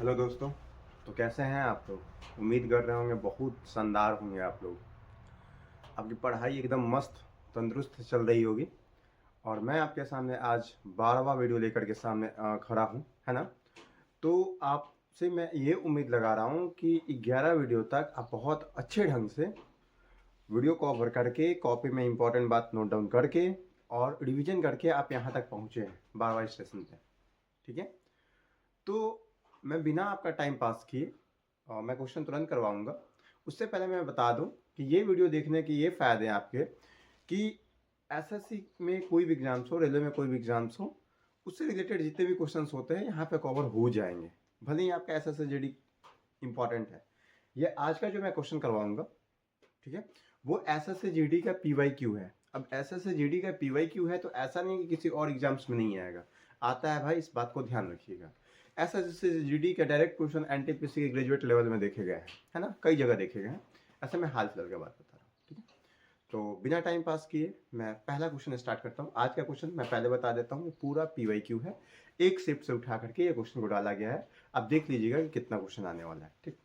Hello दोस्तों। तो कैसे हैं आप लोग? उम्मीद कर रहे होंगे बहुत शानदार होंगे आप लोग। आपकी पढ़ाई एकदम मस्त तंदुरुस्त चल रही होगी। और मैं आपके सामने आज 12वां वीडियो लेकर के सामने खड़ा हूं, है ना। तो आपसे मैं ये उम्मीद लगा रहा हूं कि 11 वीडियो तक आप बहुत अच्छे ढंग से वीडियो कवर करके कॉपी में इंपॉर्टेंट बात नोट डाउन करके और रिवीजन करके आप यहाँ तक पहुँचे हैं 12वां स्टेशन पे। ठीक है। तो मैं बिना आपका टाइम पास किए मैं क्वेश्चन तुरंत करवाऊंगा। उससे पहले मैं बता दूं कि ये वीडियो देखने के ये फ़ायदे हैं आपके कि एसएससी में कोई भी एग्जाम्स हो, रेलवे में कोई भी एग्जाम्स हो, उससे रिलेटेड जितने भी क्वेश्चंस होते हैं यहाँ पे कवर हो जाएंगे। भले ही आपका एसएससी जीडी इंपॉर्टेंट है। ये आज का जो मैं क्वेश्चन करवाऊंगा, ठीक है, वो एसएससी जीडी का पीवाईक्यू है। अब एसएससी जीडी का पीवाईक्यू है तो ऐसा नहीं कि किसी और एग्जाम्स में नहीं आएगा, आता है भाई, इस बात को ध्यान रखिएगा। एसएससी जीडी के डायरेक्ट क्वेश्चन एनटीपीसी के ग्रेजुएट लेवल में देखे गए हैं, है ना, कई जगह देखे गए हैं। ऐसे मैं हाल फिलहाल की बात बता रहा हूँ, ठीक है। तो बिना टाइम पास किए मैं पहला क्वेश्चन स्टार्ट करता हूँ। आज का क्वेश्चन मैं पहले बता देता हूँ, पूरा पीवाईक्यू है, एक शिफ्ट से उठा करके ये क्वेश्चन को डाला गया है। अब देख लीजिएगा कि कितना क्वेश्चन आने वाला है, ठीक,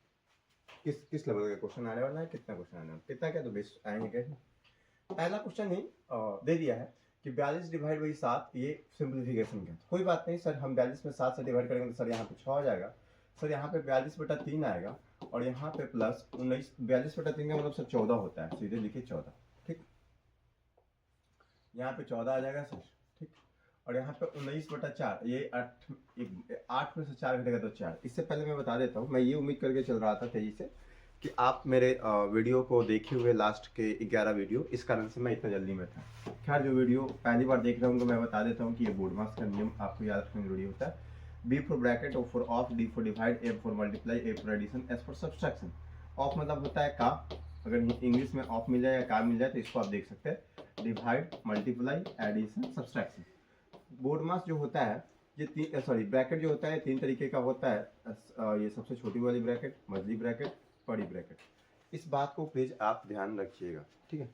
किस किस लेवल का क्वेश्चन आने वाला है, कितना क्वेश्चन आने वाला है, कितना क्या तो बेस आएंगे कैसे। पहला क्वेश्चन ही दे दिया है कि 42 डिवाइड बाई 7, ये सिंप्लीफिकेशन का। कोई बात नहीं सर, हम 42 में 7 से डिवाइड करेंगे तो सर यहाँ पे 6 आ जाएगा। सर यहाँ पे 42/3 आएगा और यहाँ पे प्लस 19। 42/3 का मतलब सर 14 होता है, सीधे लिखिए 14, ठीक। यहाँ पे 14 आ जाएगा सर, ठीक। और यहाँ पे 19/4, ये 8 में से 4 घटेगा तो 4। इससे पहले मैं बता देता हूँ, मैं ये उम्मीद करके चल रहा था तेजी से कि आप मेरे वीडियो को देखे हुए लास्ट के 11 वीडियो, इस कारण से मैं इतना जल्दी में था। खैर, जो वीडियो पहली बार देख रहे होंगे मैं बता देता हूँ कि ये बोर्ड मार्क्स का नियम आपको याद रखना जरूरी होता है। B for bracket, O for of, D for divide, A for multiply, A for addition, S for subtraction. Of मतलब होता है का, अगर इंग्लिश में ऑफ मिल जाए या का मिल जाए तो इसको आप देख सकते हैं। Divide, multiply, addition, subtraction. Board marks जो होता है ये ब्रैकेट जो होता है 3 तरीके का होता है। ये सबसे छोटी वाली ब्रैकेट, मझली ब्रैकेट, बड़ी ब्रैकेट। इस बात को प्लीज आप ध्यान रखिएगा, ठीक है।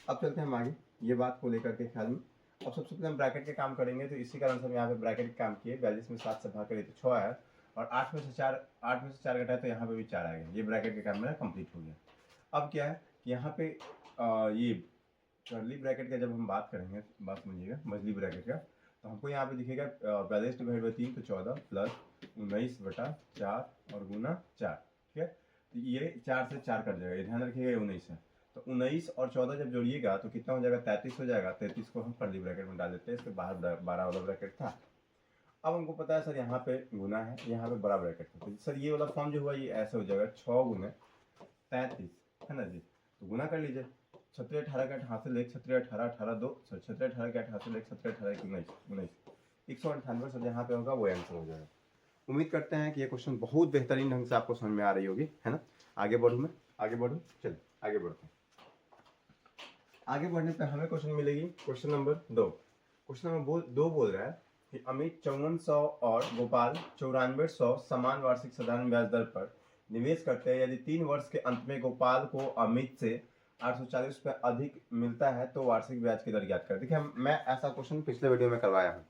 अब चलते हैं हम आगे, ये बात को लेकर के ख्याल में। अब सबसे पहले हम ब्रैकेट के काम करेंगे, तो इसी कारण से हम यहाँ पे ब्रैकेट के काम किए। 42 में 7 से भाग करें तो 6 आया और 8 में से 4 घटाए तो यहाँ पे भी 4 आएगा। ये ब्रैकेट के काम मेरा कंप्लीट हो गया। अब क्या है कि यहाँ पे ये कर्ली ब्रैकेट का जब हम बात करेंगे, बात समझिएगा, मझली ब्रैकेट का, तो हमको यहाँ पे दिखेगा 42 डिवाइड बाई 3 तो 14 प्लस 19/4 और गुना 4, ठीक है। तो ये 4 से 4 कट जाएगा, ये ध्यान रखिएगा, ये 19 है। तो 19 और 14 जब जोड़िएगा तो कितना हो जाएगा, 33 हो जाएगा। 33 को हम कर्ली ब्रैकेट में डाल देते हैं, इसके बाहर 12 वाला ब्रैकेट था। अब हमको पता है सर यहाँ पे गुना है, यहाँ पे बड़ा ब्रैकेट था, तो सर ये वाला फॉर्म जो हुआ ये ऐसे हो जाएगा 6 गुने 33, है ना जी। तो गुना कर लीजिए, 36 18 के 8 हासिल 1, 36 18 18 2, सर 36 18 के 8 हासिल 1, 36 18 के 19 19, 198 सर यहाँ पे होगा, वो आंसर हो जाएगा। उम्मीद करते हैं कि ये क्वेश्चन बहुत बेहतरीन ढंग से आपको समझ में आ रही होगी, है ना। आगे बढ़ूँ मैं, आगे बढ़ूँ, चलिए आगे बढ़ते हैं। आगे बढ़ने पर हमें क्वेश्चन मिलेगी क्वेश्चन नंबर 2। क्वेश्चन नंबर 2 बोल रहा है कि अमित 5400 और गोपाल 9400 समान वार्षिक साधारण ब्याज दर पर निवेश करते हैं। यदि 3 वर्ष के अंत में गोपाल को अमित से 840 रुपये अधिक मिलता है तो वार्षिक ब्याज की दर ज्ञात करें। देखिए, मैं ऐसा क्वेश्चन पिछले वीडियो में करवाया हूँ,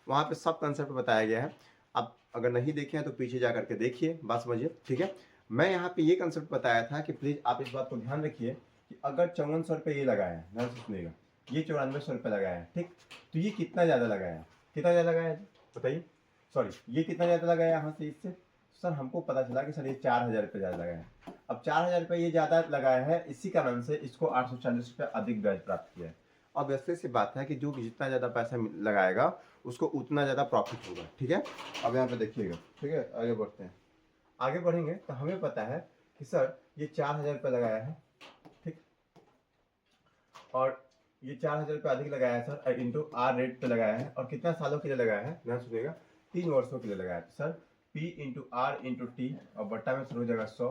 वहाँ पे सब कंसेप्ट बताया गया है। आप अगर नहीं देखे हैं तो पीछे जा करके देखिए, बात समझिए, ठीक है। मैं यहाँ पे ये कंसेप्ट बताया था कि प्लीज आप इस बात को ध्यान रखिए कि अगर 5400 रुपये ये लगाया है, ध्यान से सुनिएगा, ये 9400 रुपये लगाया है, ठीक, तो ये कितना ज़्यादा लगाया है, कितना ज़्यादा लगाया है बताइए, सॉरी ये कितना ज़्यादा लगाया यहाँ से इससे। सर हमको पता चला कि सर ये 4000 रुपये ज़्यादा लगाया है। अब 4000 रुपये ये ज़्यादा लगाया है, इसी कारण से इसको 840 रुपये अधिक ब्याज प्राप्त किया है। अब वैसे सी बात है कि जो जितना ज़्यादा पैसा लगाएगा उसको उतना ज़्यादा प्रॉफिट होगा, ठीक है। अब यहाँ पे देखिएगा, ठीक है, आगे बढ़ते हैं। आगे बढ़ेंगे तो हमें पता है कि सर ये 4000 रुपये लगाया है, ठीक, और ये 4000 रुपये अधिक लगाया है सर, इंटू आर रेट पे लगाया है, और कितना सालों के लिए लगाया है, ध्यान सुनिएगा, 3 वर्षों के लिए लगाया है sir. P into R into T और बट्टा में सर हो जाएगा 100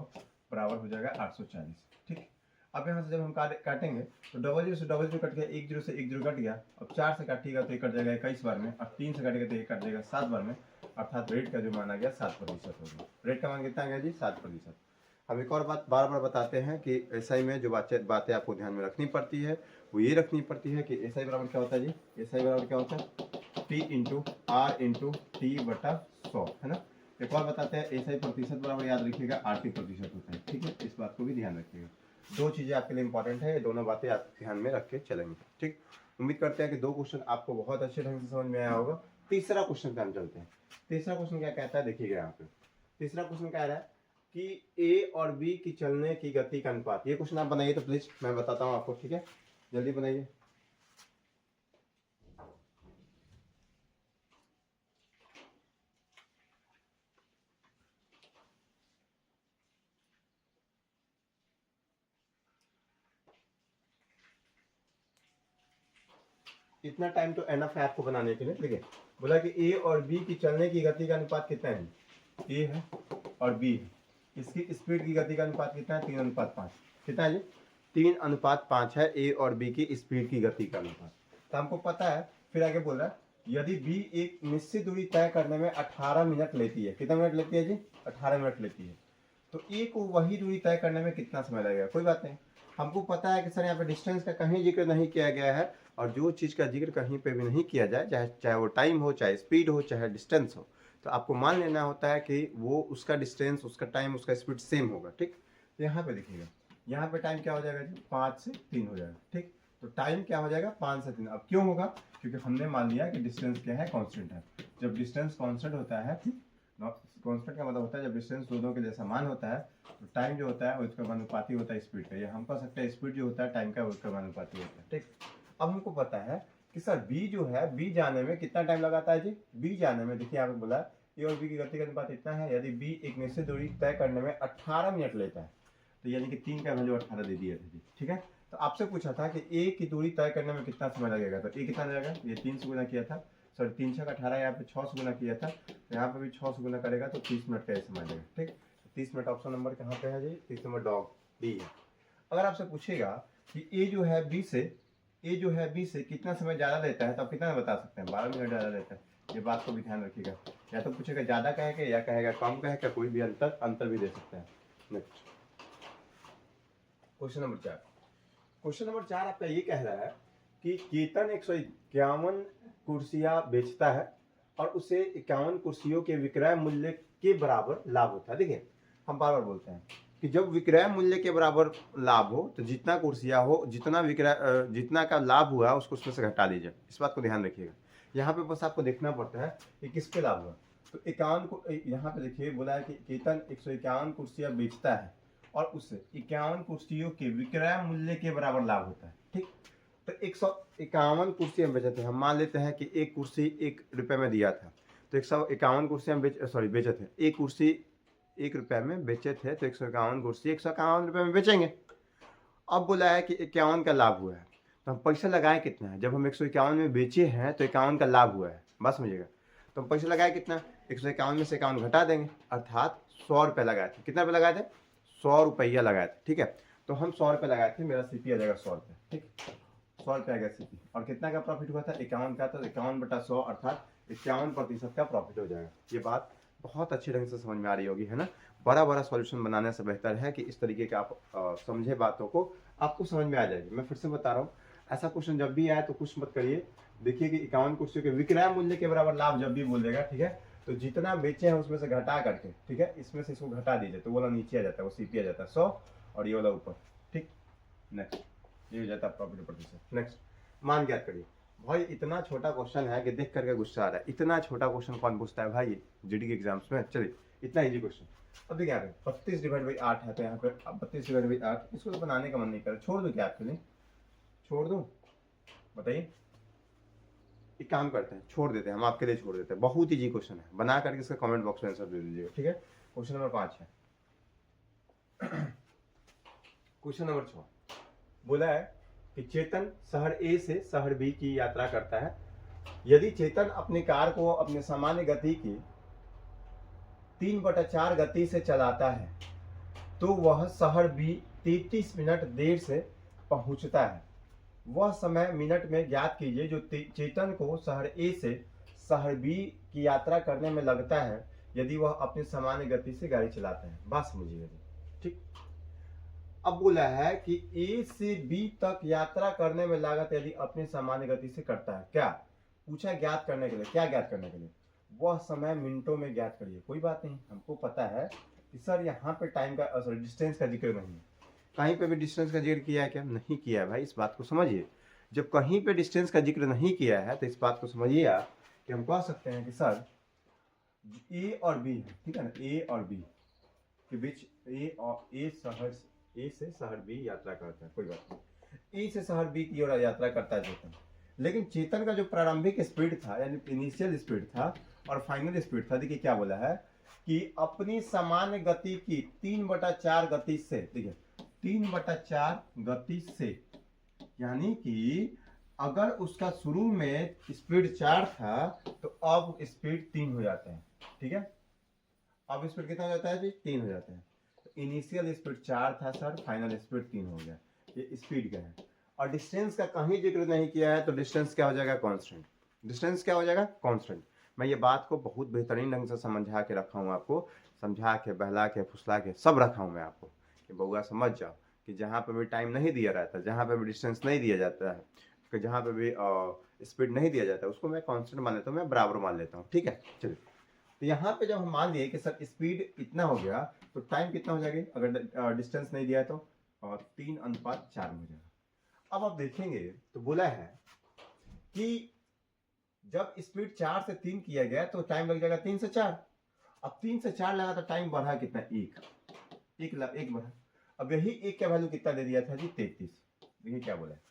बराबर हो जाएगा 840, ठीक। अब यहाँ से जब हम काटेंगे तो डबल जीरो से डबल जीरो कट गया, 1 जीरो से 1 जीरो कट गया। अब 4 से काटिएगा तो ये कट जाएगा 21 बार में, और 3 से काटेगा तो ये कट जाएगा 7 बार में, अर्थात रेट का जो मान आ गया 7% होगा। रेट का मान कितना आ गया जी, 7%। हम एक और बात बार बार बताते हैं कि एसआई में जो बातें आपको ध्यान में रखनी पड़ती है वो ये रखनी पड़ती है कि एसआई बराबर क्या होता है जी, एसआई बराबर क्या होता है, P into R into T बटा 100, है ना। एक और बताते हैं, एसआई प्रतिशत बराबर याद रखिएगा आरटी प्रतिशत होता है, ठीक है, इस बात को भी ध्यान रखिएगा। दो चीजें आपके लिए इंपॉर्टेंट है, ये दोनों बातें आप ध्यान में रख के चलेंगे, ठीक। उम्मीद करते हैं कि दो क्वेश्चन आपको बहुत अच्छे ढंग से समझ में आया होगा। तीसरा क्वेश्चन पे हम चलते हैं। तीसरा क्वेश्चन क्या कहता है, देखिएगा यहाँ पे तीसरा क्वेश्चन कह रहा है कि ए और बी की चलने की गति का अनुपात। ये क्वेश्चन आप बनाइए तो प्लीज, मैं बताता हूँ आपको, ठीक है, जल्दी बनाइए। इतना टाइम तो एनफ है आपको बनाने के लिए, ठीक है। बोला कि ए और बी की चलने की गति का अनुपात कितना है, ए है और बी है, इसकी स्पीड की गति का अनुपात कितना है, 3:5। कितना है जी, 3:5 है ए और बी की स्पीड की गति का अनुपात। तो हमको पता है, फिर आगे बोल रहा है यदि बी एक निश्चित दूरी तय करने में 18 मिनट लेती है। कितना मिनट लेती है जी, 18 मिनट लेती है। तो ए को वही दूरी तय करने में कितना समय लगेगा। कोई बात नहीं, हमको पता है कि सर यहाँ पे डिस्टेंस का कहीं जिक्र नहीं किया गया है, और जो चीज़ का जिक्र कहीं पे भी नहीं किया जाए, चाहे वो टाइम हो, चाहे स्पीड हो, चाहे डिस्टेंस हो, तो आपको मान लेना होता है कि वो उसका डिस्टेंस, उसका टाइम, उसका स्पीड सेम होगा, ठीक। तो यहाँ पे देखिएगा, यहाँ पे टाइम क्या हो जाएगा जी, 5 से 3 हो जाएगा, ठीक। तो टाइम क्या हो जाएगा, 5 से 3। अब क्यों होगा, क्योंकि हमने मान लिया कि डिस्टेंस क्या है, कॉन्स्टेंट है। जब डिस्टेंस कॉन्स्टेंट होता है, कॉन्स्टेंट का मतलब होता है जब डिस्टेंस दोनों के जैसा मान होता है, तो टाइम जो होता है उसका समानुपाती होता है स्पीड का। ये हम कह सकते हैं स्पीड जो होता है टाइम का उसका समानुपाती होता है, ठीक। अब हमको पता है कि सर बी जो है, बी जाने में कितना टाइम लगाता है जी, बी जाने में देखिए यहाँ पे बोला ए और बी की गति का अनुपात इतना है, यदि बी एक निश्चित दूरी तय करने में 18 मिनट लेता है, तो यानी कि 3 का वैल्यू 18 दे दिया था जी, ठीक है। तो आपसे पूछा था कि ए की दूरी तय करने में कितना समय लगेगा, तो ए कितना लगेगा, ये 3 से गुना किया था, सॉरी 3 6 18, यहाँ पे 6 से गुना किया था, तो यहाँ पे भी 6 से गुना करेगा तो 30 मिनट का समय लगेगा, ठीक। 30 मिनट ऑप्शन नंबर कहाँ पे है जी, 30 नंबर डॉग डी है। अगर आपसे पूछेगा कि ए जो है बी से कितना समय ज़्यादा लेता है, तो आप कितना बता सकते हैं, 12 मिनट ज़्यादा लेता है। ये बात को भी ध्यान रखिएगा, या तो पूछेगा ज़्यादा कहेगा या कहेगा कम कहेगा, कोई भी अंतर भी दे सकता है। Next question number 4। Question number 4 आपका ये कह रहा है कि केतन 151 कुर्सियां बेचता है और उसे 51 कुर्सियों के विक्रय मूल्य के बराबर लाभ होता है। देखिए हम बार बार बोलते हैं कि जब विक्रय मूल्य के बराबर लाभ हो, तो जितना कुर्सियां हो, जितना का लाभ हुआ उसको उसमें से घटा दीजिए। इस बात को ध्यान रखिएगा। यहाँ पे बस आपको देखना पड़ता है कि किस पे लाभ हुआ। तो 51 को यहाँ पे देखिए बोला है कि केतन 151 कुर्सियां बेचता है और उससे 51 कुर्सियों के विक्रय मूल्य के बराबर लाभ होता है, ठीक। तो 151 कुर्सियां बेचे थे, हम मान लेते हैं कि एक कुर्सी 1 रुपये में दिया था, तो 151 कुर्सियां बेचे थे, एक कुर्सी 1 रुपये में बेचे थे, तो 151 कुर्सी 151 रुपये में बेचेंगे। अब बोला है कि 51 का लाभ हुआ है, तो हम पैसा लगाए कितना है, जब हम 151 में बेचे हैं तो 51 का लाभ हुआ है, बस समझिएगा। तो हम पैसा लगाए कितना, 151 में से 51 घटा देंगे, अर्थात 100 रुपये लगाए थे। कितना रुपये लगाए थे, 100 रुपया लगाए थे, ठीक है। तो हम 100 रुपये लगाए थे, मेरा सीपी आ जाएगा 100 रुपये, ठीक। 100 रुपये आ गया सीपी, और कितना का प्रॉफिट हुआ था, 51 का, तो 51/100 अर्थात 51% का प्रॉफिट हो जाएगा। ये बात बहुत अच्छी ढंग से समझ में आ रही होगी, है ना। बड़ा सॉल्यूशन बनाने से बेहतर है कि इस तरीके के आप समझे बातों को, आपको समझ में आ जाएगी। मैं फिर से बता रहा हूँ, ऐसा क्वेश्चन जब भी आए तो कुछ मत करिए। देखिए कि 51 कुर्सियों के विक्रय मूल्य के बराबर लाभ जब भी बोल देगा, ठीक है, तो जितना बेचे हैं उसमें से घटा करके, ठीक है, इसमें से इसको घटा दीजिए, तो वो वाला नीचे आ जाता है, वो सीपी आ जाता है 100 और ये वाला ऊपर, ठीक। नेक्स्ट ये हो जाता है प्रॉफिट प्रतिशत। नेक्स्ट मान ज्ञात करिए। भाई इतना छोटा क्वेश्चन है कि देख करके गुस्सा आ रहा है। इतना छोटा क्वेश्चन कौन पूछता है भाई जीडी के एग्जाम्स में। चलिए इतना इजी क्वेश्चन। अब देखिए यहाँ पे 32/8 है, तो यहाँ पे 32/8 इसको तो बनाने का मन नहीं कर रहा, छोड़ दूं क्या आपके लिए, छोड़ दूं, बताइए। एक काम करते हैं, छोड़ देते हैं, हम आपके लिए छोड़ देते हैं। बहुत इजी क्वेश्चन है, बना करके इसका कमेंट बॉक्स में आंसर दे दीजिएगा, ठीक है। क्वेश्चन नंबर 5 है। क्वेश्चन नंबर 6 बोला है कि चेतन शहर ए से शहर बी की यात्रा करता है। यदि चेतन अपनी कार को अपने सामान्य गति की 3/4 गति से चलाता है, तो वह शहर बी 33 मिनट देर से पहुंचता है। वह समय मिनट में ज्ञात कीजिए जो चेतन को शहर ए से शहर बी की यात्रा करने में लगता है, यदि वह अपनी सामान्य गति से गाड़ी चलाता है। बात समझिएगा, ठीक। अब बोला है कि ए से बी तक यात्रा करने में लागत यदि अपनी सामान्य गति से करता है, क्या पूछा, ज्ञात करने के लिए। क्या ज्ञात करने के लिए, वह समय मिनटों में ज्ञात करिए। कोई बात नहीं, हमको पता है कि सर यहाँ पे टाइम का सॉरी डिस्टेंस का जिक्र नहीं है। कहीं पे भी डिस्टेंस का जिक्र किया है क्या? नहीं किया है भाई, इस बात को समझिए। जब कहीं पे डिस्टेंस का जिक्र नहीं किया है तो इस बात को समझिए आप कि हम कह सकते हैं कि सर ए और बी है, ठीक है ना, ए और बी के बीच ए से शहर बी यात्रा करता है। कोई बात नहीं, ए से शहर बी की ओर यात्रा करता है चेतन। लेकिन चेतन का जो प्रारंभिक स्पीड था यानी इनिशियल स्पीड था और फाइनल स्पीड था, देखिए क्या बोला है कि अपनी सामान्य गति की 3/4 गति से, देखिए 3/4 गति से, यानी कि अगर उसका शुरू में स्पीड 4 था तो अब स्पीड 3 हो जाता है, ठीक है। अब स्पीड कितना हो जाता है जी? 3 हो जाता है। तो इनिशियल स्पीड 4 था सर, फाइनल स्पीड 3 हो गया। ये स्पीड का है। और डिस्टेंस का कहीं जिक्र नहीं किया है तो डिस्टेंस क्या हो जाएगा? कांस्टेंट। डिस्टेंस क्या हो जाएगा? कांस्टेंट। मैं ये बात को बहुत बेहतरीन ढंग से समझा के रखा हूँ आपको, समझा के, बहला के, फुसला के सब रखा हूँ मैं आपको कि बउआ समझ जाओ कि जहाँ पे भी टाइम नहीं दिया रहता, जहाँ पे भी डिस्टेंस नहीं दिया जाता है, कि जहाँ पे भी स्पीड नहीं दिया जाता है उसको मैं कांस्टेंट मान लेता हूँ, मैं बराबर मान लेता हूँ, ठीक है। चलिए, तो यहाँ पे जब हम मान लिए कि सर स्पीड इतना हो गया तो टाइम कितना हो जाएगी अगर डिस्टेंस नहीं दिया है तो 3:4 में हो जाएगा। अब आप देखेंगे तो बोला है कि जब स्पीड 4 से 3 किया गया तो टाइम लग जाएगा 3 से 4। अब 3 से 4 लगा तो टाइम बढ़ा कितना? एक बढ़ा। अब यही एक का वैल्यू कितना दे दिया था जी? 33। देखिए क्या बोला है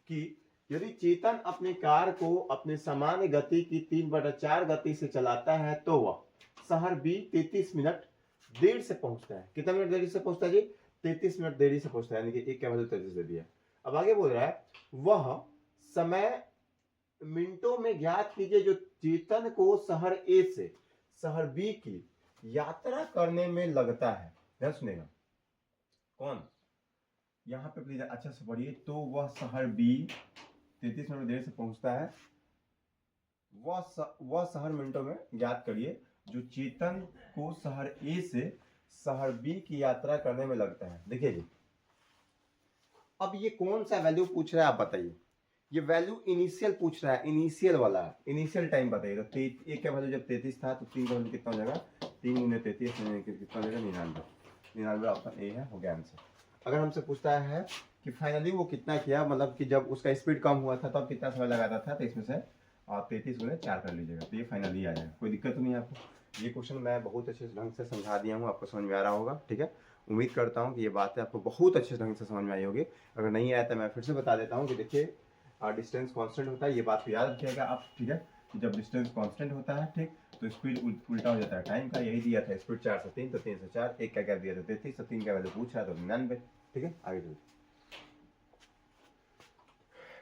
कि यदि चेतन अपने कार को अपने सामान्य गति की 3/4 गति से चलाता है तो वह शहर बी 33 मिनट देर से पहुंचता है। कितना मिनट देरी से पहुंचता है जी? 33 मिनट देरी से पहुंचता है, यानी कि एक का वैल्यू 33 दे दिया। अब आगे बोल रहा है वह समय मिनटों में ज्ञात कीजिए जो चेतन को शहर ए से शहर बी की यात्रा करने में लगता है। ध्यान सुनेगा, कौन? यहाँ पे प्लीज अच्छा से पढ़िए। तो वह शहर बी 33 मिनट देर से पहुंचता है, वह शहर मिनटों में ज्ञात करिए जो चेतन को शहर ए से शहर बी की यात्रा करने में लगता है। देखिए जी, अब ये कौन सा वैल्यू पूछ रहा है आप बताइए? ये वैल्यू इनिशियल पूछ रहा है, इनिशियल वाला, इनिशियल टाइम बताइए। तो एक का वैल्यू जब 33 था तो 3 का वैल्यू कितना हो जाएगा? 3 × 33 कितना हो जाएगा? 99। ऑप्शन ए है, हो गया आंसर। अगर हमसे पूछता है कि फाइनली वो कितना किया, मतलब कि जब उसका स्पीड कम हुआ था तब तो कितना समय लगाता था, तो इसमें से आप 33 × 4 कर लीजिएगा, तो ये फाइनली आ जाएगा। कोई दिक्कत तो नहीं है आपको? ये क्वेश्चन मैं बहुत अच्छे ढंग से समझा दिया हूँ, आपको समझ में आ रहा होगा, ठीक है। उम्मीद करता हूँ कि ये बातें आपको बहुत अच्छे ढंग से समझ में आई होगी। अगर नहीं आया तो मैं फिर से बता देता हूँ कि देखिए डिस्टेंस कांस्टेंट होता है, ये बात को याद रखिएगा आप, ठीक है। जब डिस्टेंस कांस्टेंट होता है, ठीक, तो स्पीड उल्टा हो जाता है टाइम का। यही दिया था स्पीड 4 से 3, तो 3 से 4, एक का गैप दिया था 33, तो 3 का वैल्यू पूछा तो 99, ठीक है। आगे चलिए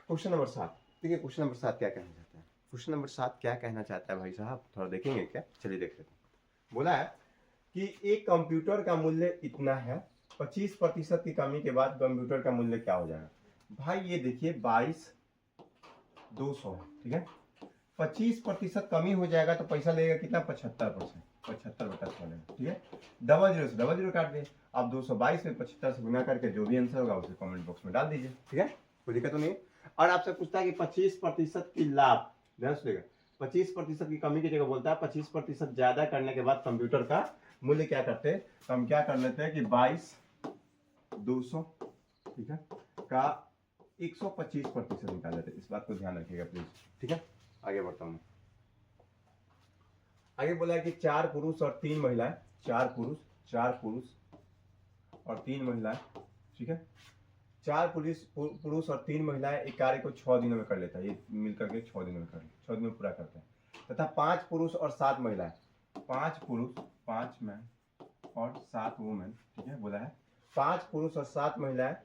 क्वेश्चन नंबर 7। देखिए क्वेश्चन नंबर 7 क्या कहना चाहता है? क्वेश्चन नंबर 7 क्या कहना चाहता है भाई साहब, थोड़ा देखेंगे क्या? चलिए देख लेते हैं। बोला है कि एक कंप्यूटर का मूल्य इतना है, 25% की कमी के बाद कंप्यूटर का मूल्य क्या हो जाएगा? भाई ये देखिए 22,200 है, ठीक है। 25% कमी हो जाएगा तो पैसा लगेगा कितना? 75%, 75/100 लेगा, ठीक है। डबल जीरो से डबल जीरो काट दिए। आप 222 में 75 से गुना करके जो भी आंसर होगा उसे कमेंट बॉक्स में डाल दीजिए, ठीक है, कोई दिक्कत तो नहीं है। और आपसे पूछता है कि 25% की लाभ, ध्यान सुनिएगा, 25% की कमी की जगह बोलता है 25% ज्यादा करने के बाद कंप्यूटर का मूल्य क्या करते हैं? तो हम क्या कर लेते हैं कि 22,200, ठीक है, का 125% निकाल लेते हैं। इस बात को ध्यान रखिएगा प्लीज, ठीक है। आगे बढ़ता हूँ। आगे बोला है कि 4 पुरुष और 3 महिलाएं, 4 पुरुष और 3 महिलाएं, ठीक है। 4 पुरुष और 3 महिलाएं एक कार्य को 6 दिनों में कर लेता है। ये मिलकर के 6 दिनों में कर 6 दिनों में पूरा करते हैं। तथा 5 पुरुष और 7 महिलाएं, 5 पुरुष, 5 मैन और 7 वुमेन, ठीक है। बोला है 5 पुरुष और 7 महिलाएं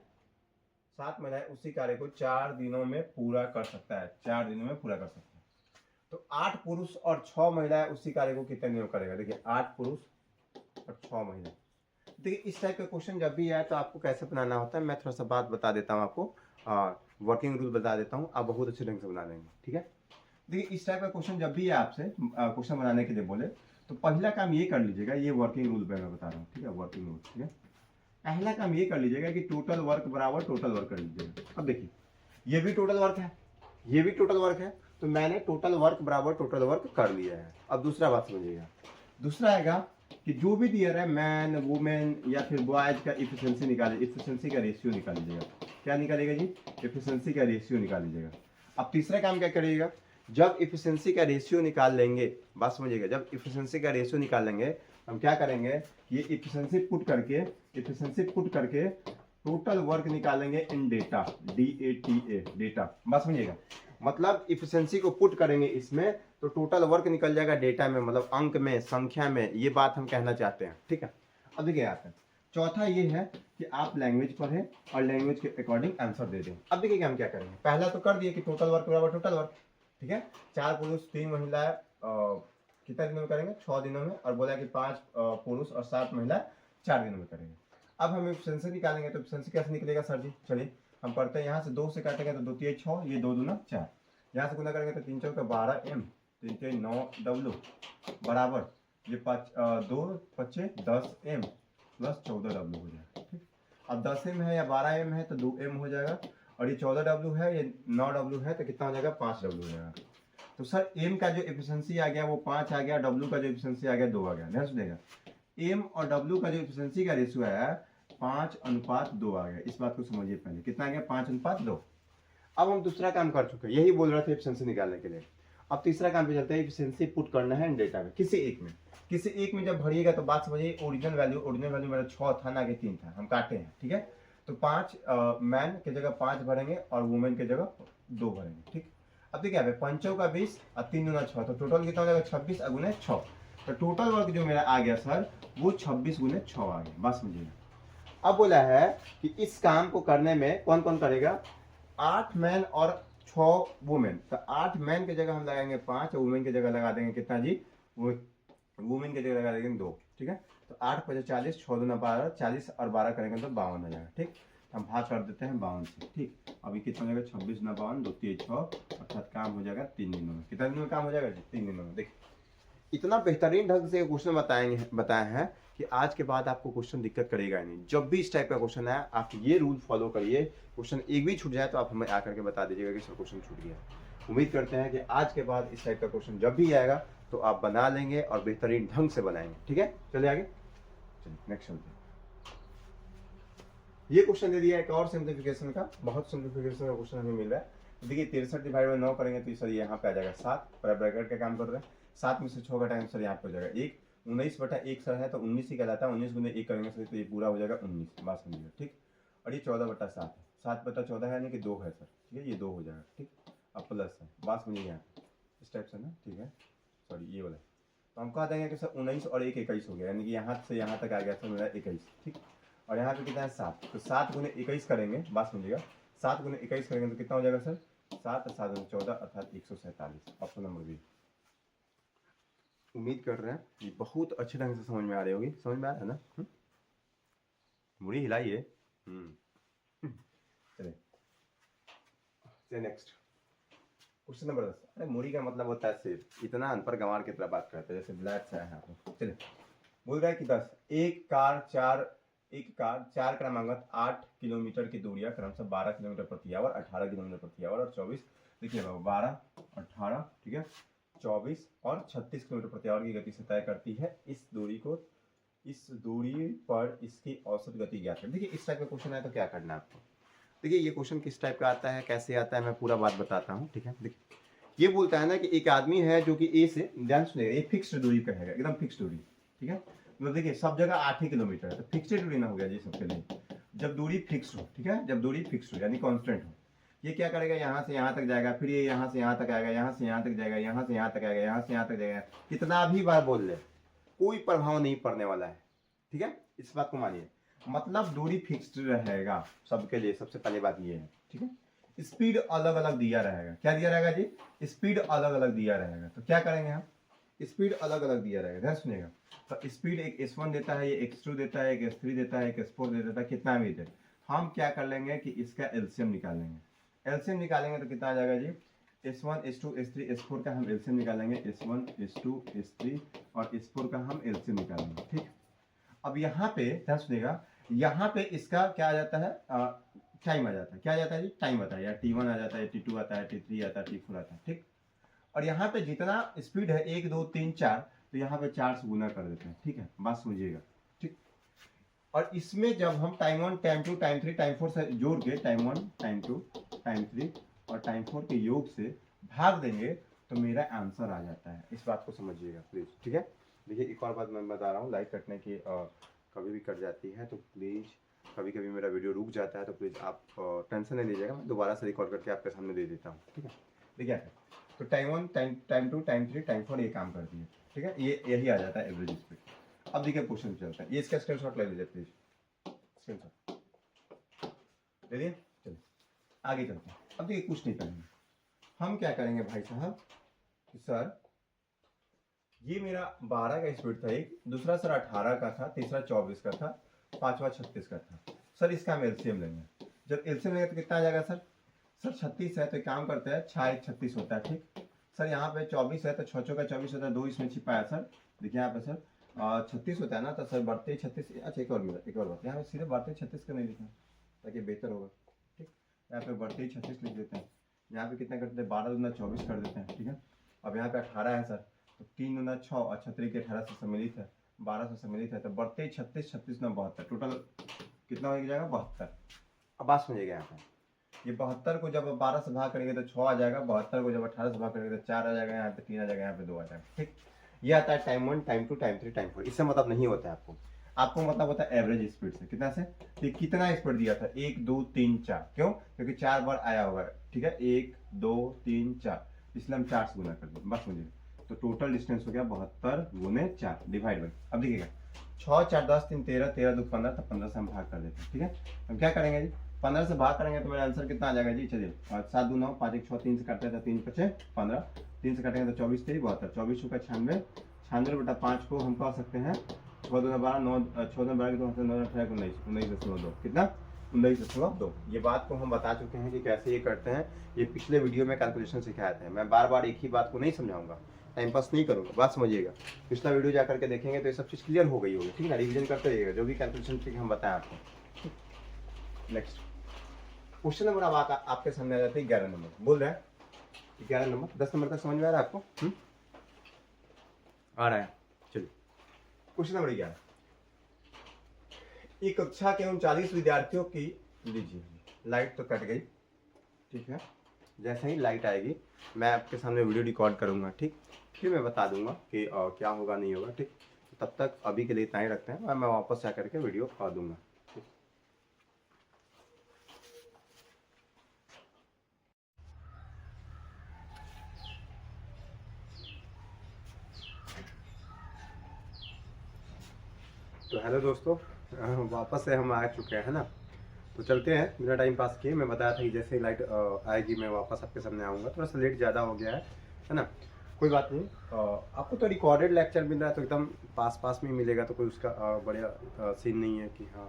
उसी कार्य को 4 दिनों में पूरा कर सकता है, 4 दिनों में पूरा कर सकता है। तो 8 पुरुष और 6 महिलाएं उसी कार्य को कितने दिनों में करेगा? देखिए 8 पुरुष और 6 महिलाएं। देखिए इस टाइप का क्वेश्चन जब भी आए तो आपको कैसे बनाना होता है, मैं थोड़ा सा बात बता देता हूँ आपको, वर्किंग रूल बता देता हूँ, आप बहुत अच्छे ढंग से बना लेंगे, ठीक है। देखिए इस टाइप का क्वेश्चन जब भी आपसे क्वेश्चन बनाने के लिए बोले तो पहला काम ये कर लीजिएगा, ये वर्किंग रूल पे मैं बता रहा हूँ, ठीक है, वर्किंग रूल, ठीक है। पहला काम ये कर लीजिएगा कि टोटल वर्क बराबर टोटल वर्क कर लीजिएगा। अब देखिए ये भी टोटल वर्क है, ये भी टोटल वर्क है, तो मैंने टोटल वर्क बराबर टोटल वर्क कर लिया है। अब दूसरा बात समझिएगा, दूसरा आएगा कि जो भी दिया है मैन वुमेन या फिर बॉयज का इफिशिएंसी निकाले, इफिशिएंसी का रेशियो निकाल लीजिएगा। क्या निकालेगा जी? इफिशिएंसी का रेशियो निकाल लीजिएगा। अब तीसरा काम क्या करिएगा, जब इफिशिएंसी का रेशियो निकाल लेंगे, बात समझिएगा, जब इफिशिएंसी का रेशियो निकाल लेंगे हम क्या करेंगे, ये इफिशिएंसी पुट करके टोटल वर्क निकालेंगे इन डेटा, DATA, डेटा। बात समझिएगा, मतलब इफिशिएंसी को पुट करेंगे इसमें तो टोटल वर्क निकल जाएगा डेटा में, मतलब अंक में, संख्या में। ये बात हम कहना चाहते हैं, ठीक है। अब देखिए आता है चौथा, ये है कि आप लैंग्वेज पढ़ें और लैंग्वेज के अकॉर्डिंग आंसर दे दें। अब देखिए हम क्या करेंगे, पहला तो कर दिए कि टोटल वर्क बराबर टोटल वर्क, ठीक है। 4 पुरुष 3 महिलाएं कितने दिनों में करेंगे? 6 दिनों में। और बोला कि 5 पुरुष और 7 महिलाएं 4 दिनों में करेंगे। अब हम एफिशिएंसी निकालेंगे, तो एफिशिएंसी कैसे निकलेगा सर जी? चलिए हम करते हैं, यहाँ से 2 से काटेंगे तो 2 3 6, ये 2 दूना 4, यहाँ से गुना करेंगे तो 3 चौका 12M, 3 3 9W बराबर ये 2 5 10M प्लस 14W हो जाएगा, ठीक। अब 10M है या 12M है तो 2M हो जाएगा, और ये 14W है, ये 9W है तो कितना हो जाएगा? 5W हो जाएगा। तो सर M का जो एफिशिएंसी आ गया वो 5 आ गया, W का जो एफिशिएंसी आ गया 2 आ गया। ध्यान सुनिएगा, M और W का जो एफिशिएंसी का रेशियो आया 5:2 आ गया। इस बात को समझिए पहले, कितना आ गया? 5:2। अब हम दूसरा काम कर चुके हैं, यही बोल रहे थे एफिशिएंसी निकालने के लिए। अब तीसरा काम पे चलते हैं, एफिशिएंसी पुट करना है इन डेटा में, किसी एक में जब भरिएगा तो बात समझिए, ओरिजिनल वैल्यू मेरा 6 था ना कि 3 था, हम काटे हैं, ठीक है। तो 5 मैन के जगह 5 भरेंगे और वुमेन के जगह 2 भरेंगे, ठीक। अब देखिए यहाँ पे 5 का 20 और 3 दूना 6, तो टोटल कितना हो जाएगा? 26 गुने 6। तो टोटल वर्क जो मेरा आ गया सर वो 26 गुने 6 आ गया। बस समझिएगा। अब बोला है कि इस काम को करने में कौन कौन करेगा? 8 मैन और 6 वुमेन। तो 8 मैन की जगह हम लगाएंगे 5 और वुमेन की जगह लगा देंगे कितना जी? वुमेन की जगह लगा देंगे 2, ठीक है। तो 8 5 40, 6 दूना 12, 40 और 12 करेंगे तो 52 हो जाएगा, ठीक। हम भाग कर देते हैं 52 से, ठीक। अभी कितना हो जाएगा? 26 गुना 52, 2 3 6, अर्थात काम हो जाएगा 3 दिनों में। कितना दिनों में काम हो जाएगा जी? 3 दिनों में। देखिए इतना बेहतरीन ढंग से क्वेश्चन बताए हैं कि आज के बाद आपको क्वेश्चन दिक्कत करेगा नहीं। जब भी इस टाइप का क्वेश्चन है आप ये रूल फॉलो करिए, क्वेश्चन एक भी छूट जाए तो आप हमें आकर के बता दीजिएगा कि सर क्वेश्चन छूट गया। उम्मीद करते हैं कि आज के बाद इस टाइप का क्वेश्चन जब भी आएगा तो आप बना लेंगे और बेहतरीन ढंग से बनाएंगे, ठीक है। चलिए आगे, चलिए नेक्स्ट चलते हैं। ये क्वेश्चन दे दिया एक और सिंप्लीफिकेशन का, बहुत सिंप्लीफिकेशन का क्वेश्चन हमें मिल रहा है। देखिए 63 डिवाइड बाई 9 करेंगे तो सर यहाँ पे आ जाएगा 7, पर ब्रैकेट का काम कर रहे हैं। 7 में से 6 घटाएंगे सर यहाँ पे हो जाएगा 1, 19/1 सर है तो 19 ही कहलाता है। 19 गुने 1 करेंगे सर तो ये पूरा हो जाएगा 19। बात समझिएगा, ठीक। और ये 14/7 है, 7/14 है यानी कि 2 है सर, ठीक है। ये 2 हो जाएगा, ठीक। अब प्लस है, बात समझिए यहाँ पे इस टाइप से ना, ठीक है। सॉरी ये वाला, तो हम कह देंगे कि सर 19 और 1 21 हो गया, यानी कि यहाँ से यहाँ तक आ गया सर मेरा 21, ठीक। और यहाँ पे कितना है 7, तो 7 गुने 21 करेंगे, बात समझिएगा। 7 गुने 21 करेंगे तो कितना हो जाएगा सर? 7 और 7 14 अर्थात 147। Option number B. उम्मीद कर रहे हैं ये बहुत अच्छे ढंग से समझ में आ रही होगी। समझ में आ रहा है ना? मुड़ी हिलाइए। चलिए नेक्स्ट क्वेश्चन नंबर 10। अरे मुड़ी का मतलब होता है सिर्फ, इतना अनपढ़ गंवार की तरह बात करते हैं जैसे ब्लैक से है। चलिए बोल रहा है कि 10 एक कार 4 क्रमांकन 8 किलोमीटर की दूरियां क्रमशः 12 किलोमीटर प्रति आवर, 18 किलोमीटर प्रति आवर और 24, देखिए 12 18, ठीक है, 24 और 36 किलोमीटर प्रति आवर की गति से तय करती है। इस दूरी पर इसकी औसत गति ज्ञात करें। देखिए इस टाइप का क्वेश्चन है तो क्या करना है आपको। देखिए ये क्वेश्चन किस टाइप का आता है, कैसे आता है, मैं पूरा बात बताता हूँ, ठीक है। देखिए ये बोलता है ना कि एक आदमी है जो कि ए से, ध्यान सुनिएगा, ये फिक्स्ड दूरी पे है, एकदम फिक्स्ड दूरी, ठीक है। तो देखिए सब जगह 8 ही किलोमीटर है तो फिक्स्ड दूरी ना हो गया जी सबके लिए। जब दूरी फिक्स हो, ठीक है, जब दूरी फिक्स हो यानी कांस्टेंट हो, ये क्या करेगा? यहाँ से यहाँ तक जाएगा, फिर ये यहाँ से यहाँ तक आएगा, यहाँ से यहाँ तक जाएगा, यहाँ से यहाँ तक आएगा, यहाँ से यहाँ तक जाएगा। कितना भी बार बोल ले कोई प्रभाव नहीं पड़ने वाला है, ठीक है। इस बात को मानिए, मतलब दूरी फिक्स्ड रहेगा सबके लिए। सबसे पहली बात ये है, ठीक है। स्पीड अलग अलग दिया रहेगा। क्या दिया रहेगा जी? स्पीड अलग अलग दिया रहेगा। तो क्या करेंगे हम? स्पीड अलग अलग दिया रहेगा, ध्यान सुनिएगा। तो स्पीड एक S1 देता है, ये X2 देता है, एक S3 देता है, एक S4 देता है, कितना भी दे। हम क्या कर लेंगे कि इसका एलसीएम निकालेंगे। एलसीएम निकालेंगे तो कितना आ जाएगा जी? S1 S2 S3 S4 का हम एलसीएम निकालेंगे। S1 S2 S3 और S4 का हम एलसीएम निकालेंगे, ठीक। अब यहाँ पे ध्यान सुनिएगा, यहाँ पे इसका क्या आ जाता है? टाइम आ जाता है। क्या आ जाता है जी? टाइम आता है, या T1 आ जाता है, T2 आता है, T3 आता है, T4 आता है, ठीक। और यहाँ पे जितना स्पीड है 1 2 3 4, तो यहाँ पे 4 से गुना कर देते हैं, ठीक है, बात समझिएगा, ठीक। और इसमें जब हम टाइम 1 टाइम 2 टाइम 3 टाइम 4 से जोड़ के टाइम 1 टाइम 2 टाइम 3 और टाइम 4 के योग से भाग देंगे तो मेरा आंसर आ जाता है। इस बात को समझिएगा प्लीज, ठीक है। देखिए एक और बात मैं बता रहा हूँ, लाइक कटने की कभी भी कट जाती है तो प्लीज़, कभी कभी मेरा वीडियो रुक जाता है तो प्लीज़ आप टेंशन नहीं लीजिएगा, मैं दोबारा से रिकॉर्ड करके आपके सामने दे देता हूँ, ठीक है। देखिए तो टाइम 1 टाइम 2 टाइम 3 टाइम 4 ये काम करती है, ठीक है, ये यही आ जाता है एवरेज स्पीड। अब देखिए क्वेश्चन चलता है, ये इसका स्क्रीनशॉट ले लीजिए प्लीज, स्क्रीनशॉट ले लिए। चलिए आगे चलते हैं। अब देखिए कुछ नहीं करेंगे, हम क्या करेंगे भाई साहब कि सर ये मेरा 12 का स्पीड था एक, दूसरा सर 18 का था, तीसरा 24 का था, पांचवा 36 का था। सर इसका हम एलसीएम लेंगे। जब एलसीएम लेंगे तो कितना आ जाएगा सर? सर 36 है तो एक काम करते हैं, 6 1 36 होता है, ठीक। सर यहाँ पे 24 है तो 6 का 24 होता है, 2 इसमें छिपाया सर। देखिए यहाँ पे सर 36 होता है ना, तो सर बढ़ते 36। अच्छा एक और बात, यहाँ पे सीधे बढ़ते 36 का नहीं लिखना ताकि बेहतर होगा, ठीक। यहाँ पे बढ़ते 36 लिख देते हैं। यहाँ पे कितना करते हैं, 12 दूना 24 कर देते हैं, ठीक है। अब यहाँ पे 18 है सर, तो 3 दूना 6 और 36 के 18 से सम्मिलित है, 12 से सम्मिलित है, तो बढ़ते 36 36 में 72, टोटल कितना हो जाएगा 72। अब बात समझिएगा, यहाँ पे ये 72 को जब 12 से भाग करेंगे तो 6 आ जाएगा, 72 को जब 18 से भाग करेंगे तो 4 आ जाएगा, यहाँ पे 3 आ जाएगा, यहाँ पे 2 आ जाएगा, ठीक। ये आता है टाइम 1 टाइम 2 टाइम 3 टाइम 4। इससे मतलब नहीं होता है आपको, आपको मतलब होता है एवरेज स्पीड से। कितना से? तो कितना स्पीड दिया था, 1 2 3 4, क्यों? क्योंकि 4 बार आया होगा, ठीक है, 1 2 3 4, इसलिए हम 4 से गुना कर दें, बस मुझे। तो टोटल डिस्टेंस हो गया 72 गुने 4 डिवाइड बाई। अब देखिएगा 6 4 10 3 13 13 2 15, तो 15 से हम भाग कर देते हैं, ठीक है। हम क्या करेंगे जी, 15 से भाग करेंगे तो मेरा आंसर कितना आ जाएगा जी, चलिए 7 2 9 5 1 6 3 से काटते हैं तो 3 5 15, 3 से काटेंगे तो 24 3 72, 24 का 96, 96 बटा 5 को हम कह सकते हैं 6 2 12 9 6 2 12 9 9 18 19 19.2, कितना 19.2। ये बात को हम बता चुके हैं कि कैसे ये करते हैं, ये पिछले वीडियो में कैलकुलेशन सिखाए थे। मैं बार बार एक ही बात को नहीं समझाऊंगा, टाइम पास नहीं करूंगा, बात समझिएगा। पिछला वीडियो जा करके देखेंगे तो ये सब चीज़ क्लियर हो गई होगी, ठीक है ना। रिवीजन करते रहिएगा जो भी कैलकुलेशन ट्रिक हम बताएं आपको। नेक्स्ट क्वेश्चन नंबर अब आपके सामने आ जाते हैं 11 नंबर। बोल रहे हैं 11 नंबर, 10 नंबर तक समझ में आ रहा है आपको? आ रहा है। चलिए क्वेश्चन नंबर 11, एक कक्षा के 39 विद्यार्थियों की, लीजिए लाइट तो कट गई, ठीक है। जैसे ही लाइट आएगी मैं आपके सामने वीडियो रिकॉर्ड करूंगा, ठीक, फिर मैं बता दूंगा कि क्या होगा नहीं होगा, ठीक। तब तक अभी के लिए इतना ही रखते हैं, मैं वापस जा करके वीडियो खा दूंगा। तो हेलो दोस्तों, वापस से हम आ चुके हैं ना, तो चलते हैं। मेरा टाइम पास किए, मैं बताया था कि जैसे ही लाइट आएगी मैं वापस आपके सामने आऊँगा। थोड़ा सा लेट ज़्यादा हो गया है ना, कोई बात नहीं। आपको तो रिकॉर्डेड लेक्चर मिल रहा है तो एकदम पास में ही मिलेगा, तो कोई उसका बढ़िया सीन नहीं है कि हाँ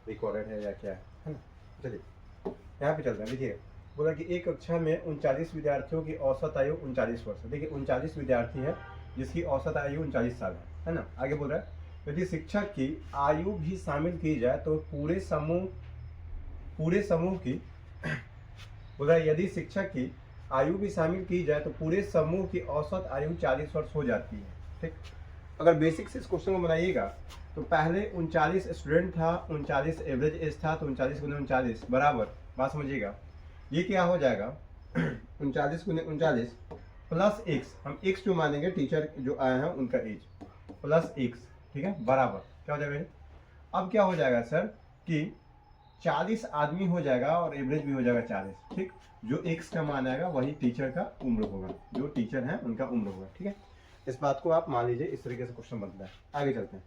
रिकॉर्डेड है या क्या है ना। चलिए यहाँ पे चलते हैं। देखिए बोला कि एक कक्षा में 39 विद्यार्थियों की औसत आयु 39 वर्ष है। देखिए 39 विद्यार्थी है जिसकी औसत आयु 39 साल है ना। आगे बोल रहा है यदि शिक्षक की आयु भी शामिल की जाए तो पूरे समूह की बोल रहा है यदि शिक्षक की आयु भी शामिल की जाए तो पूरे समूह की औसत आयु 40 वर्ष हो जाती है, ठीक। अगर बेसिक से इस क्वेश्चन को बनाइएगा तो पहले 39 स्टूडेंट था, 39 एवरेज एज था, तो 39 गुने 39 बराबर, बात समझिएगा, ये क्या हो जाएगा 39 गुने 39 प्लस x, हम x जो मानेंगे टीचर जो आए हैं उनका एज, प्लस x, ठीक है, बराबर क्या हो जाएगा। अब क्या हो जाएगा सर कि 40 आदमी हो जाएगा और एवरेज भी हो जाएगा 40, ठीक। जो x का मान आएगा वही टीचर का उम्र होगा, जो टीचर है उनका उम्र होगा, ठीक है। इस बात को आप मान लीजिए, इस तरीके से क्वेश्चन बनता है। आगे चलते हैं।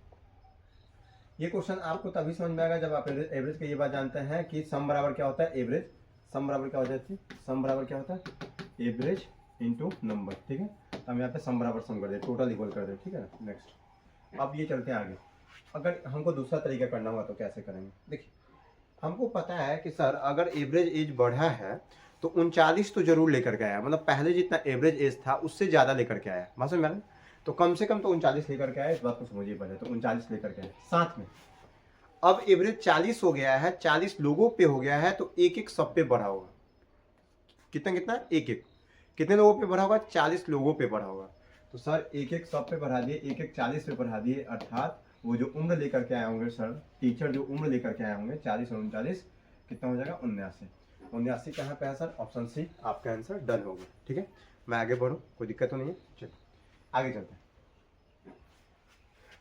ये क्वेश्चन आपको तभी समझ में आएगा जब आप एवरेज की ये बात जानते हैं कि सम बराबर क्या होता है, एवरेज, सम बराबर क्या हो जाती है, सम बराबर क्या होता है, एवरेज इंटू नंबर, ठीक है। हम यहाँ पे सम बराबर सम कर दे, टोटल इक्वल कर दे, ठीक है ना। नेक्स्ट अब ये चलते हैं आगे। अगर हमको दूसरा तरीका करना होगा तो कैसे करेंगे। देखिए हमको पता है कि सर अगर एवरेज एज बढ़ा है तो 39 तो जरूर लेकर के आया, मतलब पहले जितना एवरेज एज था उससे ज़्यादा लेकर के आया, समझ में, तो कम से कम तो 39 लेकर के आया, इस बात को समझिए पहले। तो 39 लेकर के आया, साथ में अब एवरेज 40 हो गया है, 40 लोगों पे हो गया है, तो एक एक सब पे बढ़ा होगा, कितना कितना, एक एक, कितने लोगों पे बढ़ा होगा? 40 लोगों पे बढ़ा होगा। तो सर एक एक 100 पे बढ़ा दिए, एक एक 40 पे बढ़ा दिए, अर्थात वो जो उम्र लेकर के आए होंगे सर, टीचर जो उम्र लेकर के आए होंगे 40 और 39, कितना हो जाएगा? 79। 79 कहाँ पे है सर? ऑप्शन सी आपका आंसर डन होगा। ठीक है, मैं आगे बढ़ूँ, कोई दिक्कत तो नहीं है? चलिए आगे चलते हैं।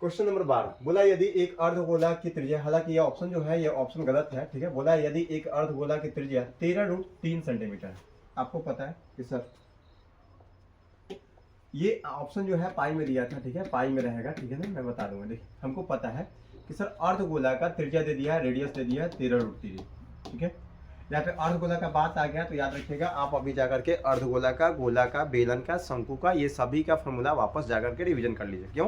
क्वेश्चन नंबर 12 बोला यदि एक अर्धगोला की त्रिज्या, हालांकि ये ऑप्शन जो है ये ऑप्शन गलत है। ठीक है, बोला यदि एक अर्धगोला की त्रिज्या 13√3 सेंटीमीटर है। आपको पता है कि सर ये ऑप्शन जो है पाई में दिया था। ठीक है, पाई में रहेगा। ठीक है ना, मैं बता दूंगा। देखिए हमको पता है कि सर अर्धगोला का त्रिज्या दे दिया है, रेडियस दे दिया है 13√3। ठीक है, यहाँ पे अर्धगोला का बात आ गया तो याद रखिएगा आप अभी जाकर के अर्धगोला का, गोला का, बेलन का, शंकु का, ये सभी का फॉर्मूला वापस जाकर के रिवीजन कर लीजिए। क्यों?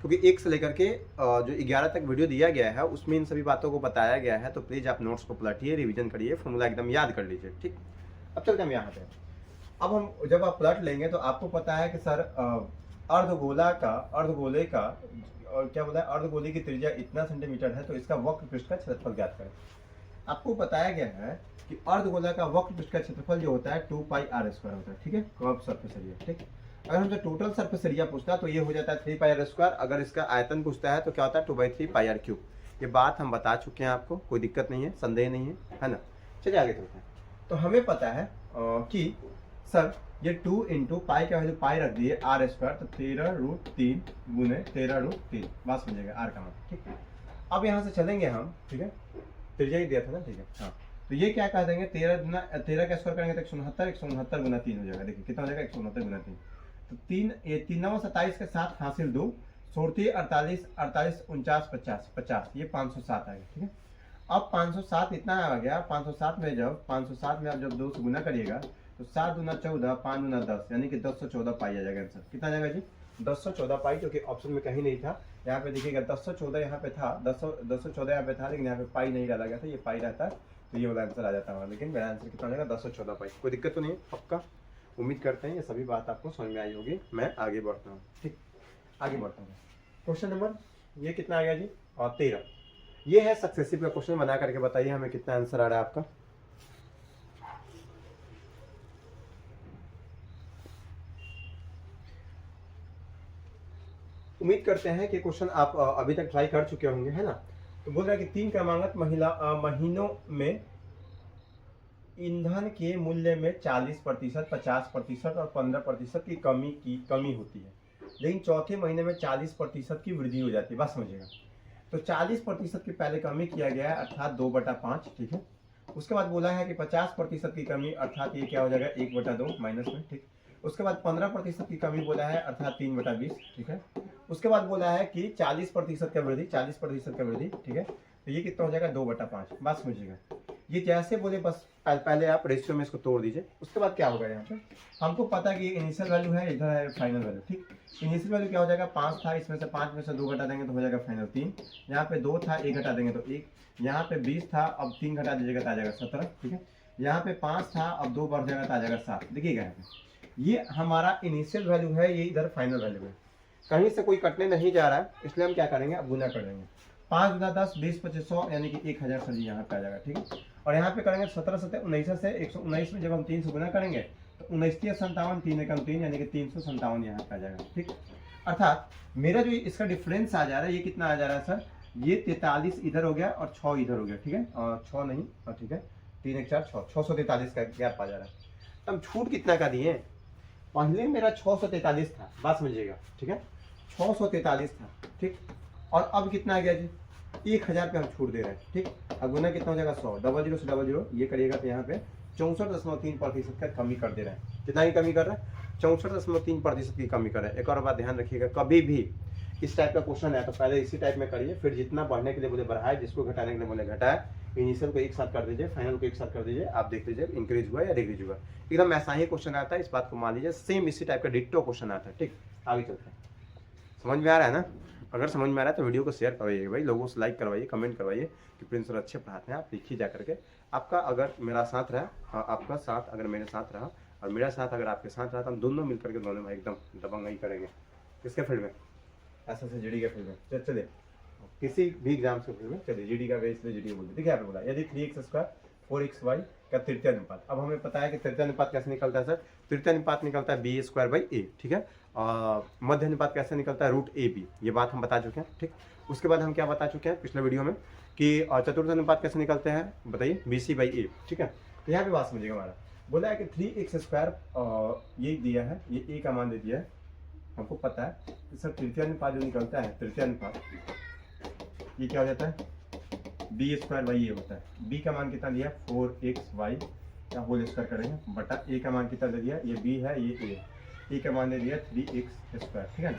क्योंकि 1 से लेकर के जो 11 तक वीडियो दिया गया है उसमें इन सभी बातों को बताया गया है। तो प्लीज आप नोट्स को पलटिए, रिवीजन करिए, फॉर्मूला एकदम याद कर लीजिए। ठीक, अब चलते हम यहाँ पे। अब हम जब आप पलट लेंगे तो आपको पता है कि सर अर्धगोले का और क्या बोला है, अर्धगोले की त्रिज्या इतना सेंटीमीटर है तो इसका वक्र पृष्ठ का क्षेत्रफल ज्ञात करें। आपको बताया गया है कि अर्धगोला का वक्र पृष्ठ का क्षेत्रफल जो होता है 2πr² होता है। ठीक है, कर्व सरफेस एरिया। ठीक, अगर हमसे टोटल सरफेस एरिया पूछता है तो ये हो जाता है 3πr²। अगर इसका आयतन पूछता है तो क्या होता है 2/3πr³। ये बात हम बता चुके हैं आपको, कोई दिक्कत नहीं है, संदेह नहीं है ना। चलिए आगे चलते हैं। तो हमें पता है कि सर ये 2 इंटू पाई का वैल्यू पाई रख दिए r², तो 13√3 गुने 13√3, बात समझिएगा r का मान। ठीक, अब यहाँ से चलेंगे हम। ठीक है, त्रिज्या ही दिया था ना। ठीक है, हाँ, तो ये क्या कह देंगे 13 का स्क्वायर करेंगे तो 169, 169 गुना 3 हो जाएगा। देखिए कितना हो जाएगा? 169 गुना 3, तो 3 3 9 27 के साथ हासिल 2 सोड़ती 48 48 49 50 50, ये 507 आ गया। ठीक है, अब 507 इतना आ गया। 507 में जब 507 में आप जब 2 से गुना करिएगा तो 7 दूना 14, 5 दूना 10, यानी कि 1014 पाई आ जाएगा आंसर। कितना जाएगा जी? 1014 पाई, जो कि ऑप्शन में कहीं नहीं था। यहाँ पे देखिएगा 1014 यहाँ पे था, 1014 यहाँ पे था, लेकिन यहाँ पे पाई नहीं डाला गया था। ये पाई रहता तो ये वाला आंसर आ जाता है, लेकिन मेरा आंसर कितना जाएगा? 1014 पाई। कोई दिक्कत तो नहीं है? पक्का उम्मीद करते हैं ये सभी बात आपको समझ में आई होगी। मैं आगे बढ़ता हूँ। ठीक, आगे बढ़ता हूँ। क्वेश्चन नंबर ये कितना आ गया जी? और 13। ये है सक्सेसिव का क्वेश्चन, बना करके बताइए हमें कितना आंसर आ रहा है आपका। उम्मीद करते हैं कि क्वेश्चन आप अभी तक ट्राई कर चुके होंगे, है ना। तो बोल रहा है कि 3 क्रमांकित महीनों में ईंधन के मूल्य में 40%, 50% और 15% की कमी होती है, लेकिन चौथे महीने में 40% की वृद्धि हो जाती है। बस समझिएगा, तो 40% की पहले कमी किया गया है, अर्थात 2/5। ठीक है, उसके बाद बोला है कि 50% की कमी, अर्थात ये क्या हो जाएगा? 1/2 माइनस में। ठीक, उसके बाद 15% की कमी बोला है, अर्थात 3/20। ठीक है, उसके बाद बोला है कि 40% का वृद्धि, 40% का वृद्धि। ठीक है, तो ये कितना हो जाएगा? 2/5। बात समझिएगा, ये जैसे बोले बस पहले आप रेशियो में इसको तोड़ दीजिए। उसके बाद क्या होगा? यहाँ पे हमको पता है कि इनिशियल वैल्यू है, इधर है फाइनल वैल्यू। ठीक, इनिशियल वैल्यू क्या हो जाएगा? 5 था, इसमें से 5 में से 2 घटा देंगे तो हो जाएगा फाइनल 3। यहाँ पे 2 था, 1 घटा देंगे तो 1। यहाँ पे 20 था, अब 3 घटा दीजिएगा तो आ जाएगा 17। ठीक है, यहाँ पे 5 था, अब 2 बढ़ जाएगा तो आ जाएगा 7। देखिएगा यहाँ पे ये हमारा इनिशियल वैल्यू है, ये इधर फाइनल वैल्यू है, कहीं से कोई कटने नहीं जा रहा है, इसलिए हम क्या करेंगे? अब गुना कर देंगे। 5 गुना 10 20 25 100, यानी कि 1000 सर जी यहाँ पे आ जाएगा। ठीक है, और यहाँ पे करेंगे 17 17 19 से 119 में जब हम 3 से गुना करेंगे तो 19 57, 3 एकम 3, यानी कि 357 यहाँ पे आ जाएगा। ठीक, अर्थात मेरा जो इसका डिफरेंस आ जा रहा है ये कितना आ जा रहा है सर? ये 43 इधर हो गया और 6 इधर हो गया। ठीक है, 6 नहीं, ठीक है, 3 1 4 6, 643 का गैप आ जा रहा है। हम छूट कितना का दिए? पहले मेरा 643 था, बात समझिएगा। ठीक है, 643 था। ठीक, और अब कितना आ गया जी? 1000 पे हम छूट दे रहे हैं। ठीक, अब गुना कितना हो जाएगा? 100, 00 से 00 ये करिएगा तो यहाँ पे 64.3% का कमी कर दे रहे हैं। कितना की कमी कर रहे हैं? 64.3% की कमी कर रहे हैं। एक और बात ध्यान रखिएगा, कभी भी इस टाइप का क्वेश्चन है तो पहले इसी टाइप में करिए, फिर जितना बढ़ने के लिए बोले बढ़ाए, जिसको घटाने के लिए बोले घटाए। इनिशियल को एक साथ कर दीजिए, फाइनल को एक साथ कर दीजिए, आप देख लीजिए इंक्रीज हुआ या डिक्रीज हुआ। एकदम ऐसा ही क्वेश्चन आता है, इस बात को मान लीजिए। सेम इसी टाइप का डिट्टो क्वेश्चन आता है। ठीक, आगे चलते हैं। समझ में आ रहा है ना? अगर समझ में आ रहा है तो वीडियो को शेयर करवाइए भाई, लोगों से लाइक करवाइए, कमेंट करवाइए कि प्रिंस सर अच्छे पढ़ाते हैं। आप लिखिए जा करके। आपका अगर मेरा साथ रहा, आपका साथ अगर मेरे साथ रहा और मेरा साथ अगर आपके साथ रहा तो हम दोनों मिलकर के दोनों भाई एकदम दबंगई करेंगे। किसके फील्ड में? ऐसा से जीडी के फील्ड में। चलिए किसी भी एग्जाम के फील्ड में चलिए, जीडी का बेस पे जीडी बोलते। देखिए आपने बोला यदि 3x² 4xy का तृतीय अनुपात। अब हमें पता है कि तृतीय अनुपात कैसे निकलता है सर, तृतीय अनुपात निकलता है b² a, ठीक है। मध्य अनुपात कैसे निकलता है, √ab, ये बात हम बता चुके हैं, ठीक। उसके बाद हम क्या बता चुके हैं पिछले वीडियो में कि चतुर्थ अनुपात कैसे निकलते हैं, बताइए, bc/a, ठीक है। तो यहाँ पे बात समझिएगा, हमारा बोला है कि 3x², ये दिया है, ये a का मान दे दिया है, हमको पता है सर तृतीय अनुपात जो निकलता है, तृतीय अनुपात ये क्या हो जाता है, b² होता है। b का मान कितना दिया, 4xy का होल स्क्वायर करेंगे बटा a का मान कितना दे दिया, ये b है, ये a का मान दे दिया 3x², ठीक है ना।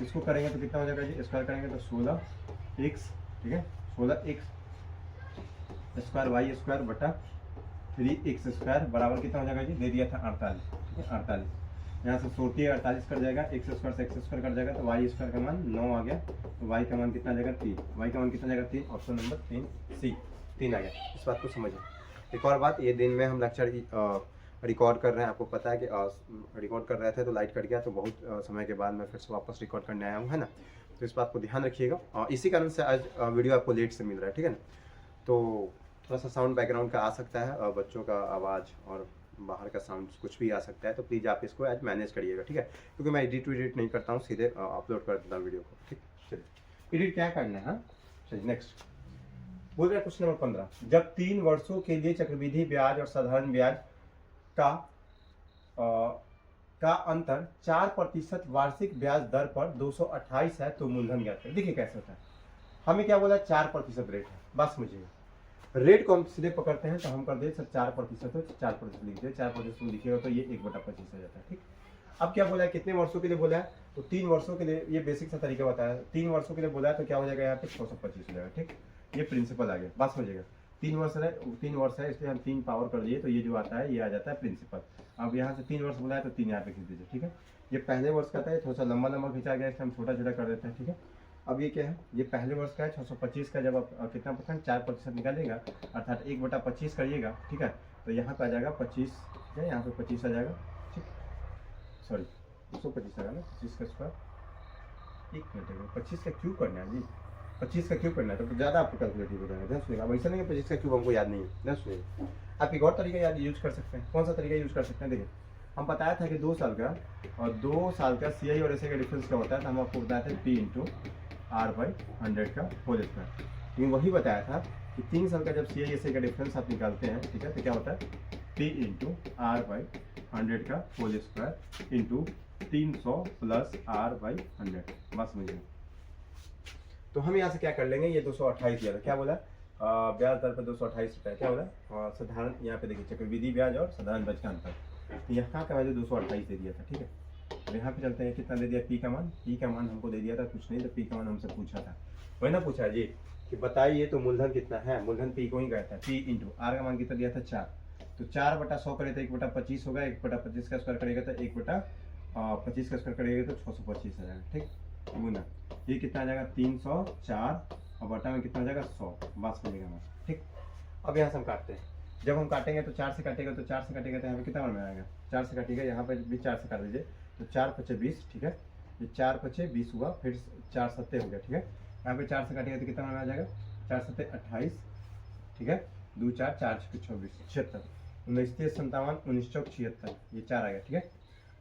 इसको करेंगे तो कितना हो जाएगा जी, स्क्वायर करेंगे तो 16x, ठीक है, 16x² y² बटा 3x² बराबर कितना हो जाएगा जी, दे दिया था 48, ठीक है, 48। यहाँ से 48 कट जाएगा, x² से x² कट जाएगा तो y² का मान 9 आ गया, तो y का मान कितना आ जाएगा 3, y का मान कितना आ जाएगा 3, ऑप्शन नंबर 3 3 आ गया। इस बात को समझिए। एक और बात, ये दिन में हम लेक्चर रिकॉर्ड कर रहे हैं, आपको पता है कि रिकॉर्ड कर रहे थे तो लाइट कट गया, तो बहुत समय के बाद मैं फिर से वापस रिकॉर्ड करने आया हूँ, है ना। तो इस बात को ध्यान रखिएगा, और इसी कारण से आज वीडियो आपको लेट से मिल रहा है, ठीक है ना। तो थोड़ा सा साउंड बैकग्राउंड का आ सकता है, बच्चों का आवाज़ और बाहर का साउंड कुछ भी आ सकता है, तो प्लीज़ आप इसको आज मैनेज करिएगा, ठीक है, क्योंकि मैं एडिट नहीं करता हूँ, सीधे अपलोड कर देता हूँ वीडियो को, ठीक। चलिए एडिट क्या करना है, हाँ चलिए नेक्स्ट बोल रहे हैं क्वेश्चन नंबर 15, जब 3 वर्षों के लिए चक्रवृद्धि ब्याज और साधारण ब्याज का अंतर 4% वार्षिक ब्याज दर पर 228 है तो मूलधन ज्ञात करें। देखिए कैसे होता है, हमें क्या बोला 4% रेट है, बस मुझे रेट को हम सीधे पकड़ते हैं तो हम कर दे सर 4%, तो 4% लिख दे, 4% लिखिएगा तो ये 1/25 हो जाता है, ठीक। अब क्या बोला है, कितने वर्षों के लिए बोला है, तो 3 वर्षों के लिए, ये बेसिक सा तरीका बताया, 3 वर्षों के लिए बोला है तो क्या हो जाएगा यहाँ पे 625 हो जाएगा, ठीक। ये प्रिंसिपल आ गया, बात समझिएगा। 3 वर्ष है इसलिए हम 3 पावर कर दिए तो ये जो आता है ये आ जाता है प्रिंसिपल। अब यहाँ से 3 वर्ष बोला है तो 3 यहाँ पे खींच दीजिए, ठीक है। ये पहले वर्ष का था, थोड़ा सा लंबा खींचा गया, इसलिए हम छोटा कर देते हैं, ठीक है। अब ये क्या है, ये पहले वर्ष का है, 625 का जब आप कितना परसेंट 4% निकालेगा, अर्थात 1/25 करिएगा, ठीक है, तो यहाँ पे आ जाएगा 25, है यहाँ पे 25 आ जाएगा, ठीक, सॉरी 225 आएगा ना, 25 का स्क्वायर, 1 मिनट, 25 का क्यूब करना है जी, 25 का क्यूब करना है तो ज़्यादा आपको कैलकुलेटिव हो जाएगा, ध्यान सुनिएगा। अब ऐसा नहीं है 25 का क्यूब हमको याद नहीं है, ध्यान सुनिएगा। आप एक और तरीका याद यूज कर सकते हैं, कौन सा तरीका यूज कर सकते हैं, देखिए हम बताया था कि 2 साल का और 2 साल का CI और SA का डिफरेंस क्या होता है, तो हम आपको बताया था P × R/100 का होल स्क्वायर। लेकिन वही बताया था कि 3 साल का जब CI SA का डिफरेंस आप निकालते हैं, ठीक है, तो क्या होता है P × R/100 का होल स्क्वायर इंटू 300 + R/100, बस मुझे। तो हम यहाँ से क्या कर लेंगे, ये 228 दिया था, क्या बोला, ब्याज दर पर 228 रुपये, क्या बोला, साधारण, यहाँ पे देखिए चक्रवृद्धि ब्याज और साधारण ब्याज का अंतर, तो यहाँ का वैल्यू 228 दे दिया था, ठीक है। अब यहाँ पे चलते हैं, कितना दे दिया, P का मान हमको दे दिया था, कुछ नहीं, तो P का मान हमसे पूछा था, वही ना पूछा जी कि बताइए तो मूलधन कितना है, मूलधन P को ही कहता है, P × R का मान कितना दिया था 4, तो 4/100 करे तो 1/25 होगा, 1/25 का स्क्वायर करेगा तो 1/25 का स्क्वायर करेगा तो 625 आ जाएगा, ठीक, गुना ये कितना आ जाएगा 304 और बटा में कितना आ जाएगा 100, बस मिलेगा हमारा, ठीक। अब यहाँ से हम काटते हैं, जब हम काटेंगे तो 4 से काटेगा तो 4 से काटेगा तो यहाँ पे कितना में आएगा, 4 से काटेगा, यहाँ पे भी 4 से काट दीजिए तो 4×5 = 20, ठीक है, ये 4×5 = 20 हुआ, फिर 4×7 हो गया, ठीक है, यहाँ पे 4 से काटेगा तो कितना में आ जाएगा 4×7 = 28, ठीक है, 2 4 4 6 24 76 19 3 57 19 चौक 76, ये 4 आ गया, ठीक है।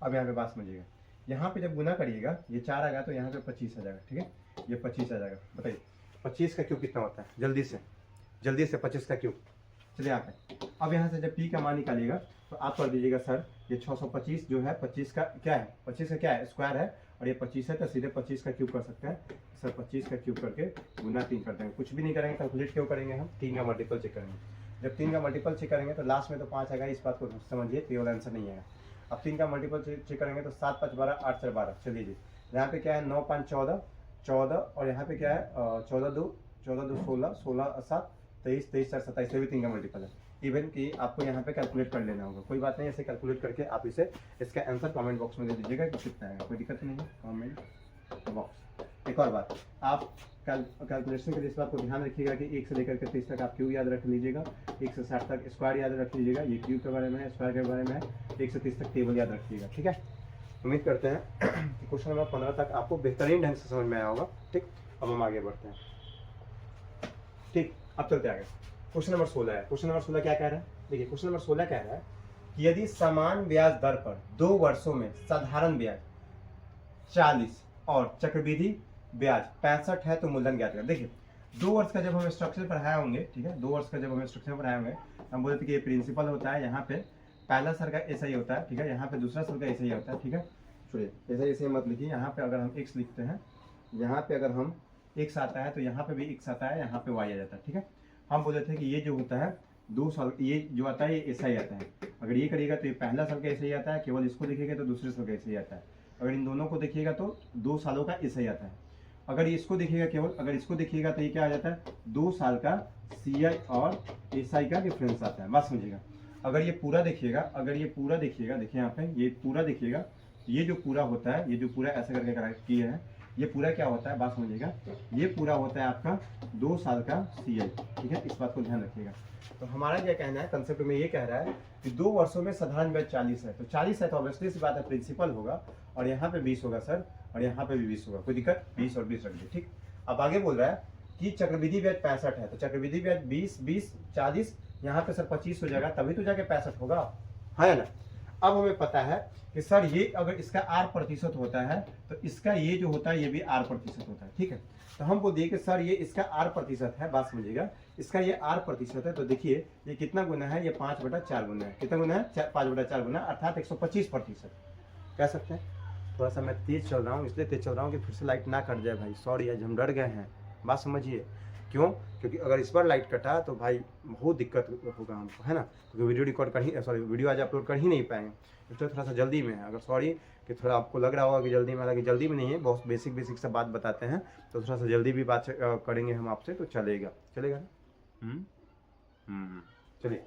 अब यहाँ पे बात समझिएगा, यहाँ पे जब गुना करिएगा ये 4 आ गया तो यहाँ पे 25 आ जाएगा, ठीक है, ये 25 आ जाएगा। बताइए 25 का क्यूब कितना होता है, जल्दी से 25 का क्यूब, चलिए यहाँ पे। अब यहाँ से जब P का मान निकालिएगा तो आप कर दीजिएगा सर ये 625 जो है 25 का क्या है, 25 का क्या है, स्क्वायर है, और ये 25 है तो सीधे 25 का क्यूब कर सकते हैं सर, 25 का क्यूब करके गुना 3 कर देंगे, कुछ भी नहीं करेंगे, कैलकुलेट क्यों करेंगे, हम 3 का मल्टीपल चेक करेंगे, जब 3 का मल्टीपल चेक करेंगे तो लास्ट में तो 5 आएगा, इस बात को समझिए, केवल आंसर नहीं आएगा। अब 3 का मल्टीपल चेक करेंगे तो 7 5 12 8 4 12, चलिए जी, यहाँ पे क्या है 9 5 14 और यहाँ पे क्या है 14 2 16 16 7 23 23 4 27, से भी 3 का मल्टीपल है, इवन कि आपको यहाँ पे कैलकुलेट कर लेना होगा, कोई बात नहीं, ऐसे कैलकुलेट करके आप इसे इसका आंसर कमेंट बॉक्स में दे दीजिएगा कि कितना है, कोई दिक्कत नहीं है, कमेंट बॉक्स। एक और बात, आप कैलकुलेशन के लिए इस बात को ध्यान रखिएगा कि 1 से लेकर के 30 तक आप क्यूब याद रख लीजिएगा, 1 से 60 तक स्क्वायर याद रख लीजिएगा, ये क्यूब के बारे में है, स्क्वायर के बारे में है, 1 से 30 तक टेबल याद रखिएगा, ठीक है। उम्मीद करते हैं कि क्वेश्चन नंबर 15 तक आपको बेहतरीन ढंग से समझ में आया होगा, ठीक। अब हम आगे बढ़ते हैं, ठीक, अब चलते आगे। क्वेश्चन नंबर 16 है। क्वेश्चन नंबर 16 क्या कह रहा है? देखिए क्वेश्चन नंबर 16 कह रहा है कि यदि समान ब्याज दर पर 2 वर्षों में साधारण ब्याज 40 और चक्रवृद्धि ब्याज 65 है तो मूलधन ज्ञात करें। देखिए 2 वर्ष का जब हम स्ट्रक्चर पढ़ाए होंगे, ठीक है, 2 वर्ष का जब हम स्ट्रक्चर पढ़ाए होंगे, हम बोलते थे कि ये प्रिंसिपल होता है, यहाँ पे पहला सर का ऐसा ही होता है, ठीक है, यहाँ पे दूसरा सर का ऐसा ही होता है, ठीक है। चलिए ऐसा ऐसे मत लिखिए, यहाँ पे अगर हम x लिखते हैं, यहाँ पे अगर हम x आता है तो यहाँ पे भी x आता है, यहाँ पे y आ जाता है, ठीक है। हम बोले थे कि ये जो होता है 2 साल, ये जो आता है ये ऐसा ही आता है। अगर ये करिएगा तो ये पहला साल का ऐसा ही आता है, केवल इसको देखिएगा तो दूसरे साल का ऐसा ही आता है। अगर इन दोनों को देखिएगा तो 2 सालों का ऐसा ही आता है। अगर इसको देखिएगा केवल, अगर इसको देखिएगा तो ये क्या आ जाता है 2 साल का CI और SI का डिफरेंस आता है। बात समझिएगा। अगर ये पूरा देखिएगा, अगर ये पूरा देखिएगा, देखिए यहाँ पे ये पूरा देखिएगा, ये जो पूरा होता है, ये जो पूरा ऐसा करके किया है, ये पूरा क्या होता है, बात समझिएगा, ये पूरा होता है आपका 2 साल का CI, ठीक है, इस बात को ध्यान रखिएगा। तो हमारा क्या कहना है, कंसेप्ट में ये कह रहा है कि 2 वर्षों में साधारण ब्याज 40 है, तो 40 है तो ऑब्वियसली सी बात है प्रिंसिपल होगा, और यहाँ पे 20 होगा सर, और यहाँ पे भी 20 होगा, कोई दिक्कत, 20 और 20 रख दे, ठीक। अब आगे बोल रहा है कि चक्रवृद्धि ब्याज 65 है, तो चक्रवृद्धि ब्याज 20 20 40, यहाँ पे सर 25 हो जाएगा, तभी तो जाके 65 होगा, है ना। अब हमें पता है कि सर ये अगर इसका R% होता है तो इसका ये जो होता है ये भी R% होता है, ठीक है। तो हम बोल दिए कि सर ये इसका R% है, बात समझिएगा, इसका ये R% है, तो देखिए ये कितना गुना है, ये 5/4 गुना है, कितना गुना है, 5/4 गुना, अर्थात 125% कह सकते हैं। थोड़ा सा मैं तेज चल रहा हूँ, इसलिए तेज चल रहा हूँ कि फिर से लाइट ना कट जाए भाई, सॉरी आज हम डर गए हैं, बात समझिए। क्यों? क्योंकि अगर इस बार लाइट कटा तो भाई बहुत दिक्कत होगा हमको, है ना, क्योंकि वीडियो रिकॉर्ड कर ही, सॉरी वीडियो आज अपलोड कर ही नहीं पाएंगे, इसलिए थोड़ा सा जल्दी में है। अगर सॉरी कि थोड़ा आपको लग रहा होगा कि जल्दी में, हालांकि जल्दी में नहीं है, बहुत बेसिक सा बात बताते हैं, तो थोड़ा सा जल्दी भी बात करेंगे हम आपसे, तो चलेगा ना। चलिए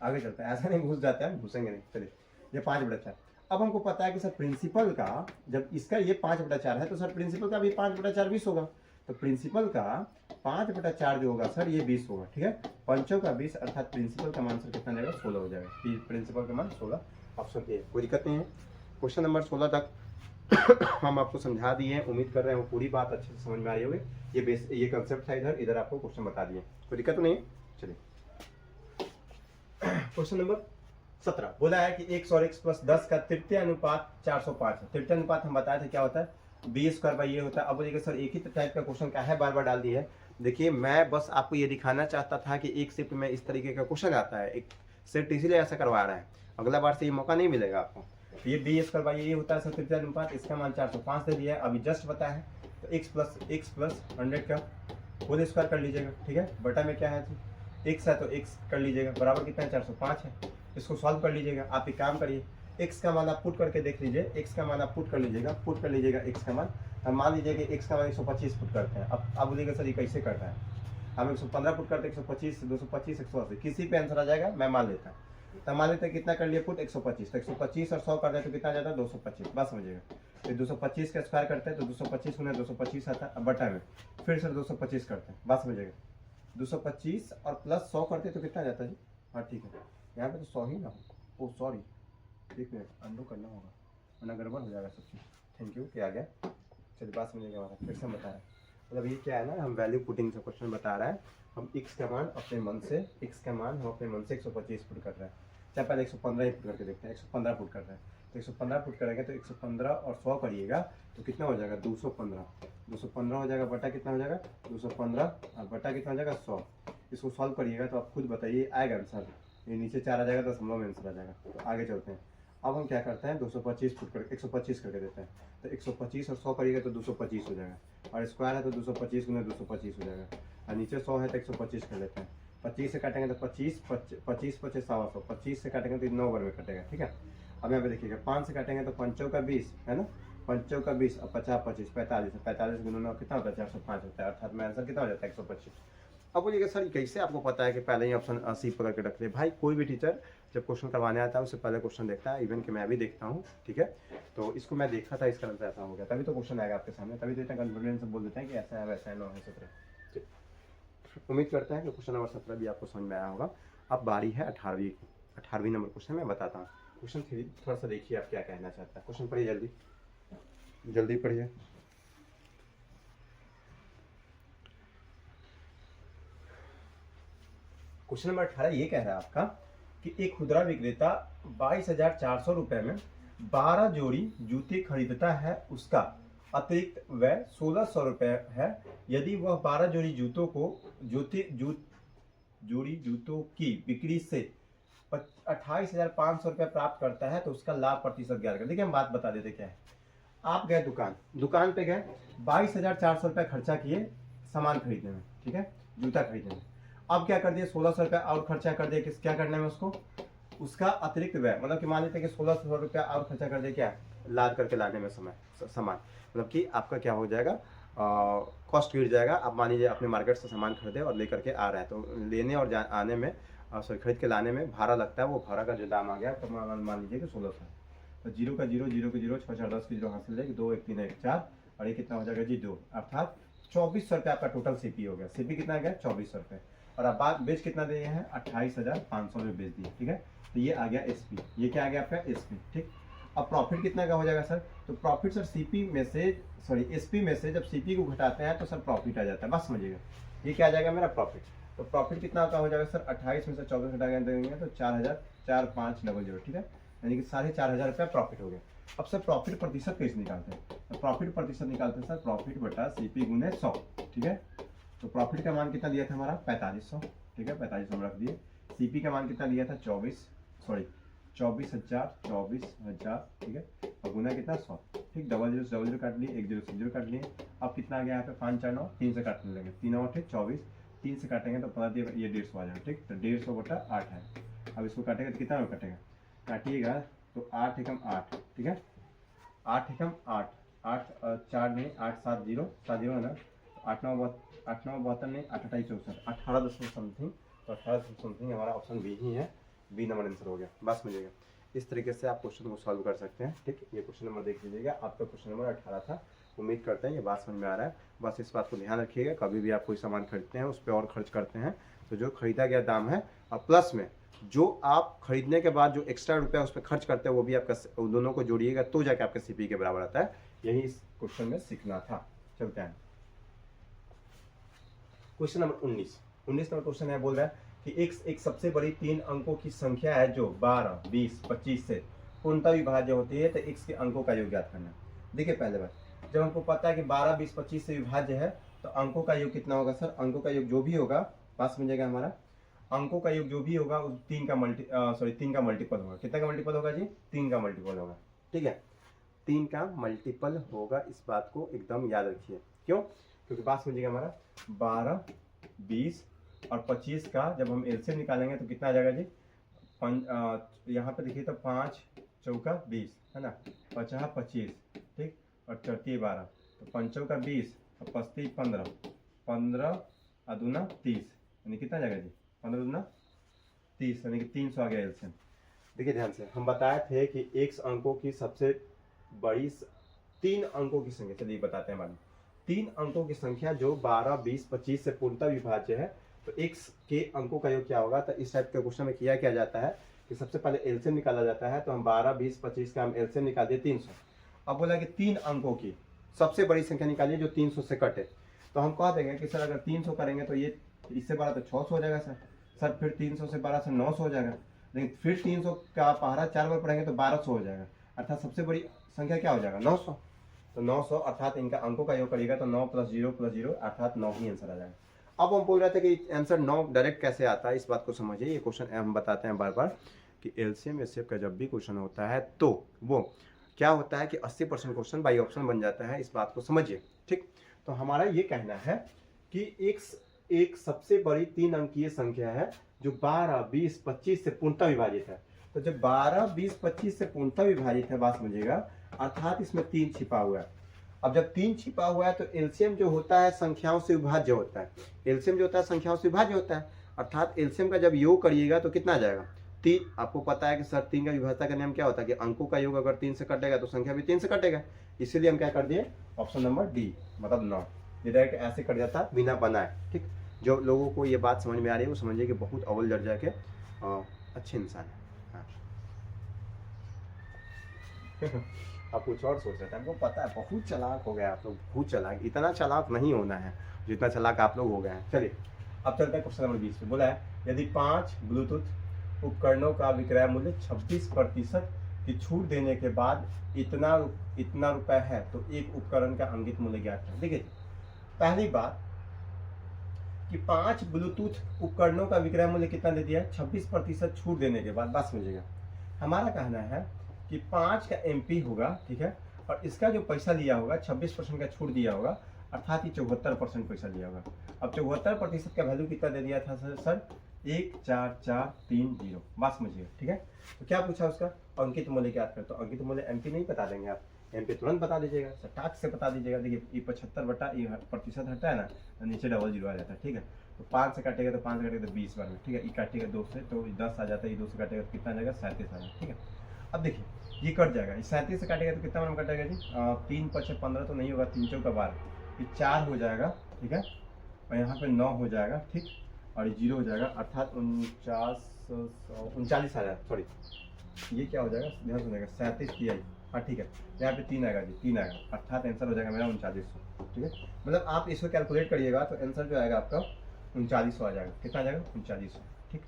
आगे चलते हैं, ऐसा नहीं घुस जाता है, घुसेंगे नहीं। चलिए ये 5/4। अब हमको पता है कि सर प्रिंसिपल का जब इसका ये 5/4 है तो सर प्रिंसिपल का भी 5/4 20 होगा, तो प्रिंसिपल का 5/4 जो होगा सर ये 20 होगा, ठीक है, पंचों का 20, अर्थात प्रिंसिपल का मान सर कितना जाएगा 16 हो जाएगा, प्रिंसिपल का मान 16, ऑप्शन ए, कोई दिक्कत नहीं है। क्वेश्चन नंबर 16 तक हम आपको समझा दिए, उम्मीद कर रहे हैं वो पूरी बात अच्छे से समझ में आई होगी। ये कंसेप्ट था, इधर आपको क्वेश्चन बता दिए, कोई दिक्कत तो नहीं है। चलिए क्वेश्चन नंबर 17 बोला है कि x और x + 10 का तृतीय अनुपात 405 है। तृतीय अनुपात हम बताए थे क्या होता है, b² ये होता है। अब बोलिएगा सर एक ही टाइप का क्वेश्चन का है, बार बार डाल दिया है। देखिए मैं बस आपको ये दिखाना चाहता था कि एक शिफ्ट में इस तरीके का क्वेश्चन आता है, एक शिफ्ट इसीलिए ऐसा करवा रहा है, अगला बार से ये मौका नहीं मिलेगा आपको। तो ये b² ये होता है सर तृतीय अनुपात, इसका मान 405 दे दिया है, अभी जस्ट बताया है। तो x + 100 का होल स्क्वायर कर लीजिएगा, ठीक है, बटा में क्या है x है तो x कर लीजिएगा, बराबर कितना है 405 है, इसको सॉल्व कर लीजिएगा। आप एक काम करिए, x का मान आप पुट करके देख लीजिए, x का मान आप पुट कर लीजिएगा, पुट कर लीजिएगा x का मान। हम मान लीजिए कि x का मान 125 पुट करते हैं। अब आप बोलिएगा सर ये कैसे करता है, हम 115 पुट करते हैं, 125 225 180, किसी पे आंसर आ जाएगा, मैं मान लेता हूँ। तो मान लेते हैं कितना कर लिया पुट 125, तो 125 और 100 कर दे तो कितना जाता है 225, बात समझिएगा। तो 225 का स्क्वायर करते हैं तो 225 गुना 225 आता है, अब बटा में फिर से 225 करते हैं, बात समझिएगा। 225 और प्लस 100 करते तो कितना जाता है जी, हाँ ठीक है, यहाँ पे तो 100 ही ना हो, ओ सॉरी, ठीक है अंडू करना होगा वरना गड़बड़ हो जाएगा सब चीज़। थैंक यू, क्या आ गया, चलिए बात समझिएगा हमारा, फिर से हम बता रहे हैं। मतलब ये क्या है ना, हम वैल्यू पुटिंग से क्वेश्चन बता रहा है, हम x का मान अपने मन से, x का मान हम अपने मन से 125 पुट कर रहे हैं। चाहे पहले 115 ही पुट करके देखते हैं, 115 पुट कर रहे हैं, तो 115 पुट करेंगे तो 115 और 100 करिएगा तो कितना हो जाएगा 215 हो जाएगा, बटा कितना हो जाएगा 215 और बटा कितना हो जाएगा 100। इसको सॉल्व करिएगा तो आप खुद बताइए आएगा आंसर, ये नीचे 4 आ जाएगा, दशमलव में आंसर आ जाएगा। तो आगे चलते हैं, अब हम क्या करते हैं 225 पुट कर 125 करके देते हैं, तो 125 और 100 करिएगा तो 225 हो जाएगा, और स्क्वायर है तो 225 गुना 225 हो जाएगा, और नीचे 100 है तो 125 कर लेते हैं। 25 से काटेंगे तो 25 25 25 100, 25 से काटेंगे तो 9 बार में कटेगा, ठीक है। अब यहाँ पे देखिएगा 5 से काटेंगे तो 5 का 20 है ना, 5 का 20 और 50 25 45 गुना 9 कितना होता है 405 होता है, अर्थात में आंसर कितना हो जाता है 125। अब बोलिएगा सर कैसे आपको पता है कि पहले ही ऑप्शन सी पकड़ के रख ले। भाई कोई भी टीचर जब क्वेश्चन करवाने आता है उससे पहले क्वेश्चन देखता है, इवन कि मैं भी देखता हूँ, ठीक है। तो इसको मैं देखा था, इसका आंसर ऐसा हो गया, तभी तो क्वेश्चन आएगा आपके सामने, तभी तो इतना कॉन्फिडेंस से बोल देते हैं कि ऐसा है वैसा है 9 है 17। उम्मीद करते हैं कि क्वेश्चन नंबर 17 भी आपको समझ में आया होगा। अब बारी है 18वीं नंबर क्वेश्चन मैं बताता हूँ। क्वेश्चन 3 थोड़ा सा देखिए आप क्या कहना चाहता है, क्वेश्चन पढ़िए जल्दी पढ़िए। क्वेश्चन नंबर 18 ये कह रहा है आपका कि एक खुदरा विक्रेता 22,400 रुपये में 12 जोड़ी जूते खरीदता है, उसका अतिरिक्त व्यय 1,600 रुपये है। यदि वह 12 जोड़ी जूतों की बिक्री से 28,500 रुपये प्राप्त करता है तो उसका लाभ प्रतिशत ज्ञात कर। देखिए हम बात बता देते क्या है। आप गए दुकान पे गए, 22,400 रुपये खर्चा किए सामान खरीदने में, ठीक है, जूता खरीदने में। अब क्या कर दिए, 1,600 रुपये और खर्चा कर दिए, क्या करने में उसको, उसका अतिरिक्त व्यय, मतलब कि मान लेते हैं कि 1,600 रुपया और खर्चा कर दिए, क्या लाद करके लाने में सामान, मतलब कि आपका क्या हो जाएगा, कॉस्ट गिर जाएगा। आप मान लीजिए अपने मार्केट से सामान खरीदे और लेकर के आ रहा है, तो लेने और आने में खरीद के लाने में भाड़ा लगता है। वो भाड़ा का जो दाम आ गया तो मान लीजिए कि 1,600। तो 0 का 0, 0 का 0, 6 4 10 की 0 हासिल जाएगी, 2 1 3 1 4, और ये कितना हो जाएगा जी 2, अर्थात 2,400 रुपये आपका टोटल सीपी हो गया। सीपी कितना गया, 2,400 रुपये, और आप बात बेच कितना दिए हैं, 28,500 में बेच दिए, ठीक है। तो ये आ गया एसपी, ये क्या आ गया आपका एसपी, ठीक। अब प्रॉफिट कितना का हो जाएगा सर, तो प्रॉफिट सर सीपी में से एसपी में से जब सीपी को घटाते हैं तो सर प्रॉफिट आ जाता है, बस समझिएगा। ये क्या आ जाएगा मेरा प्रॉफिट। तो प्रॉफिट कितना का हो जाएगा सर, 28 में से 24 घटा के देंगे तो 4,4500, ठीक है, यानी कि 4,500 रुपया प्रॉफिट हो गया। अब सर प्रॉफिट प्रतिशत कैसे निकालते हैं, तो प्रॉफिट प्रतिशत निकालते हैं सर प्रॉफिट बटा सीपी गुने 100, ठीक है। तो प्रॉफिट का मान कितना दिया था हमारा 4500, ठीक है, 4500 हम रख दिए। सीपी का मान कितना दिया था 24,000, ठीक है, और गुना कितना 100, ठीक, डबल जीरो काट लिए, 1 0 से 0 काट लिए। अब कितना आ गया यहाँ पे 5 4 9, 3 से काटने लगे, 3 9 8 24, 3 से काटेंगे तो पता दिए ये 150 आ जाएगा, ठीक। तो 150 बटा 8 है। अब इसको काटेंगे तो कितना में कटेगा, काटिएगा तो 8 एकम 8, ठीक है, 8 एकम 8, 8 4 नहीं 8 7 0 7 0 है ना, 8 9 72 नहीं 8 28 64, 18 समथिंग, तो 18 समथिंग हमारा ऑप्शन बी ही है, बी नंबर आंसर हो गया, बस मिलेगा। इस तरीके से आप क्वेश्चन को सॉल्व कर सकते हैं, ठीक। ये क्वेश्चन नंबर देख लीजिएगा, आपका क्वेश्चन नंबर 18 था। उम्मीद करते हैं ये बात समझ में आ रहा है। बस इस बात को ध्यान रखिएगा, कभी भी आप कोई सामान खरीदते हैं उस पर और खर्च करते हैं तो जो खरीदा गया दाम है और प्लस में जो आप खरीदने के बाद जो एक्स्ट्रा रुपया उस पर खर्च करते हैं वो भी आपका, दोनों को जोड़िएगा तो जाके आपका सीपी के बराबर आता है। यही इस क्वेश्चन में सीखना था। चलते हैं क्वेश्चन नंबर 19 नंबर क्वेश्चन है, बोल रहा है कि एक सबसे बड़ी 3 अंकों की संख्या है जो 12, 20, 25 से पूर्णतः विभाज्य होती है, तो x के अंकों का योग ज्ञात करना। देखिए पहले बात, जब हमको पता है कि 12, 20, 25 से विभाज्य है तो अंकों का योग कितना होगा सर, अंकों का योग जो भी होगा, पास में जाएगा हमारा, अंकों का योग जो भी होगा उस 3 का मल्टीपल होगा। कितना का मल्टीपल होगा जी, 3 का मल्टीपल होगा, ठीक है, 3 का मल्टीपल होगा। इस बात को एकदम याद रखिए, क्यों, क्योंकि बात समझिएगा हमारा 12, 20 और 25 का जब हम एलसीएम निकालेंगे तो कितना आ जाएगा जी, यहाँ पे देखिए तो 5 चौका 20 है ना, 50 25, ठीक, और 34 12, तो 5 चौका 20 और 35 15, 15 अदुना 30, यानी कितना जाएगा जी, 15 दूना 30, यानी कि 300 आ गया एलसीएम। देखिए ध्यान से, हम बताए थे कि x अंकों की सबसे बड़ी 3 अंकों की संख्या, चलिए बताते हैं बाद में। 3 अंकों की संख्या जो 12, 20, 25 से पूर्णतः विभाज्य है तो x के अंकों का योग क्या होगा। तो इस टाइप के क्वेश्चन में किया जाता है कि सबसे पहले एलसीएम निकाला जाता है, तो हम 12, 20, 25 का हम एलसीएम निकाल दिए 300। अब बोला कि 3 अंकों की सबसे बड़ी संख्या निकालिए जो 300 से कटे, तो हम कह देंगे कि सर अगर 300 करेंगे तो ये इससे बड़ा तो 600 हो जाएगा सर फिर 300 से 12 से 900 हो जाएगा, लेकिन फिर 300 का पहाड़ा 4 बार पढ़ेंगे तो 1200 हो जाएगा, अर्थात सबसे बड़ी संख्या क्या हो जाएगा 900। तो 900 अर्थात इनका अंकों का योग करिएगा तो 9 + 0 + 0 अर्थात 9 ही आंसर आ जाएगा। अब हम बोल रहे थे कि आंसर 9 डायरेक्ट कैसे आता है, इस बात को समझिए। ये क्वेश्चन हम बताते हैं बार बार कि एलसीएम एचसीएफ का जब भी क्वेश्चन होता है तो वो क्या होता है कि 80% क्वेश्चन बाई ऑप्शन बन जाता है, इस बात को समझिए, ठीक। तो हमारा ये कहना है कि एक सबसे बड़ी 3 अंकीय संख्या है जो 12, 20, 25 से पूर्णतः विभाजित है। तो जब 12, 20, 25 से पूर्णतः विभाजित है, बात समझिएगा, अर्थात इसमें 3 छिपा हुआ है। अब जब 3 छिपा हुआ है तो एलसीएम जो होता है संख्याओं से विभाज्य होता है, एलसीएम जो होता है संख्याओं से विभाज्य होता है, अर्थात एलसीएम का जब योग करिएगा तो कितना आ जाएगा 3। आपको पता है कि सर 3 का विभाज्यता का नियम क्या होता है कि अंकों का योग अगर 3 से कटेगा तो संख्या भी 3 से कटेगा, इसीलिए हम क्या कर दिए ऑप्शन नंबर डी, मतलब 9। ये डायरेक्ट ऐसे कट जाता बिना बनाए, ठीक। जो लोगों को ये बात समझ में आ रही है वो समझिए कि बहुत अव्वल दर्जा के अच्छे इंसान है। हाँ। आप कुछ और सोच रहे थे, हमको पता है बहुत चालाक हो गया आप लोग, बहुत चालाक, इतना चालाक नहीं होना है जितना चालाक आप लोग हो गए हैं। चलिए अब चलते हैं क्वेश्चन नंबर 20 पे। बोला है यदि 5 ब्लूटूथ उपकरणों का विक्रय मूल्य 26% की छूट देने के बाद इतना रुपए है तो एक उपकरण का अंकित मूल्य ज्ञात है। देखिए पहली बात कि 5 ब्लूटूथ उपकरणों का विक्रय मूल्य कितना दे दिया है, 26% छूट देने के बाद। बात समझिएगा, हमारा कहना है कि 5 का MP होगा, ठीक है, और इसका जो पैसा लिया होगा 26% का छूट दिया होगा, अर्थात ये 74% पैसा लिया होगा। अब 74% का वैल्यू कितना दे दिया था सर 14430। बात समझिएगा, ठीक है। तो क्या पूछा उसका अंकित मूल्य क्या कर, तो अंकित मूल्य MP नहीं बता देंगे आप, MP तुरंत बता दीजिएगा, सटाक से बता दीजिएगा। देखिए ये 75 बटा ये प्रतिशत हटा है ना, नीचे डबल जीरो आ जाता है, ठीक है। तो 5 से काटेगा तो 5 से काटेगा तो 20 बार में, ठीक है। ये काटेगा 2 से तो 10 आ जाता है, ये 2 से काटेगा तो कितना आ जाएगा 37 आ जाएगा, ठीक है। अब देखिए ये कट जाएगा, इस 37 से काटेगा तो कितना बार में कटेगा जी, 3 5 15 तो नहीं होगा, 3 चौका 12, ये 4 हो जाएगा, ठीक है, और यहाँ पे 9 हो जाएगा, ठीक, और ये 0 हो जाएगा, अर्थात 39 आ जाएगा, सॉरी ये क्या हो जाएगा, ध्यान सुनिएगा 37 की आई, हाँ ठीक है, यहाँ पे 3 आएगा जी, 3 आएगा, अर्थात आंसर हो जाएगा मेरा 3900, ठीक है। मतलब आप इसको कैलकुलेट करिएगा तो आंसर जो आएगा आपका 3900 आ जाएगा। कितना आ जाएगा 3900, ठीक।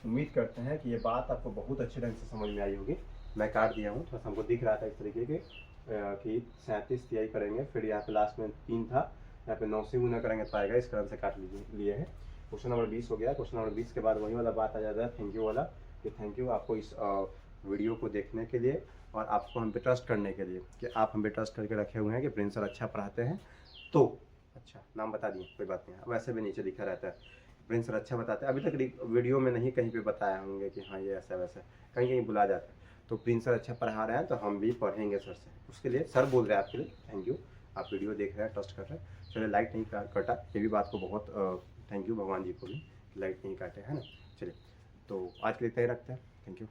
उम्मीद करते हैं कि ये बात आपको बहुत अच्छे ढंग से समझ में आई होगी। मैं काट दिया हूँ, थोड़ा सा हमको दिख रहा था इस तरीके के कि 37 तिहाई करेंगे, फिर यहाँ पे लास्ट में 3 था, यहाँ पे 9 से गुना करेंगे तो आएगा, इस कारण से काट लिए है। क्वेश्चन नंबर 20 हो गया। क्वेश्चन नंबर 20 के बाद वही वाला बात आ जाता है थैंक यू वाला, कि थैंक यू आपको इस वीडियो को देखने के लिए और आपको हम पे ट्रस्ट करने के लिए, कि आप हम पे ट्रस्ट करके रखे हुए हैं कि प्रिंस सर अच्छा पढ़ाते हैं। तो अच्छा नाम बता दिए, कोई बात नहीं, वैसे भी नीचे लिखा रहता है प्रिंस सर अच्छा बताते हैं। अभी तक वीडियो में नहीं कहीं पे बताया होंगे कि हाँ ये ऐसा वैसा, कहीं कहीं बुला जाता है। तो प्रिंस सर अच्छा पढ़ा रहे हैं तो हम भी पढ़ेंगे सर से, उसके लिए सर बोल रहे हैं आपके लिए थैंक यू। आप वीडियो देख रहे हैं, ट्रस्ट कर रहे हैं, चलिए लाइक नहीं कटा, ये भी बात को बहुत थैंक यू भगवान जी को भी, लाइक नहीं काटे, है ना। चलिए तो आज के लिए इतना ही रखते हैं, थैंक यू।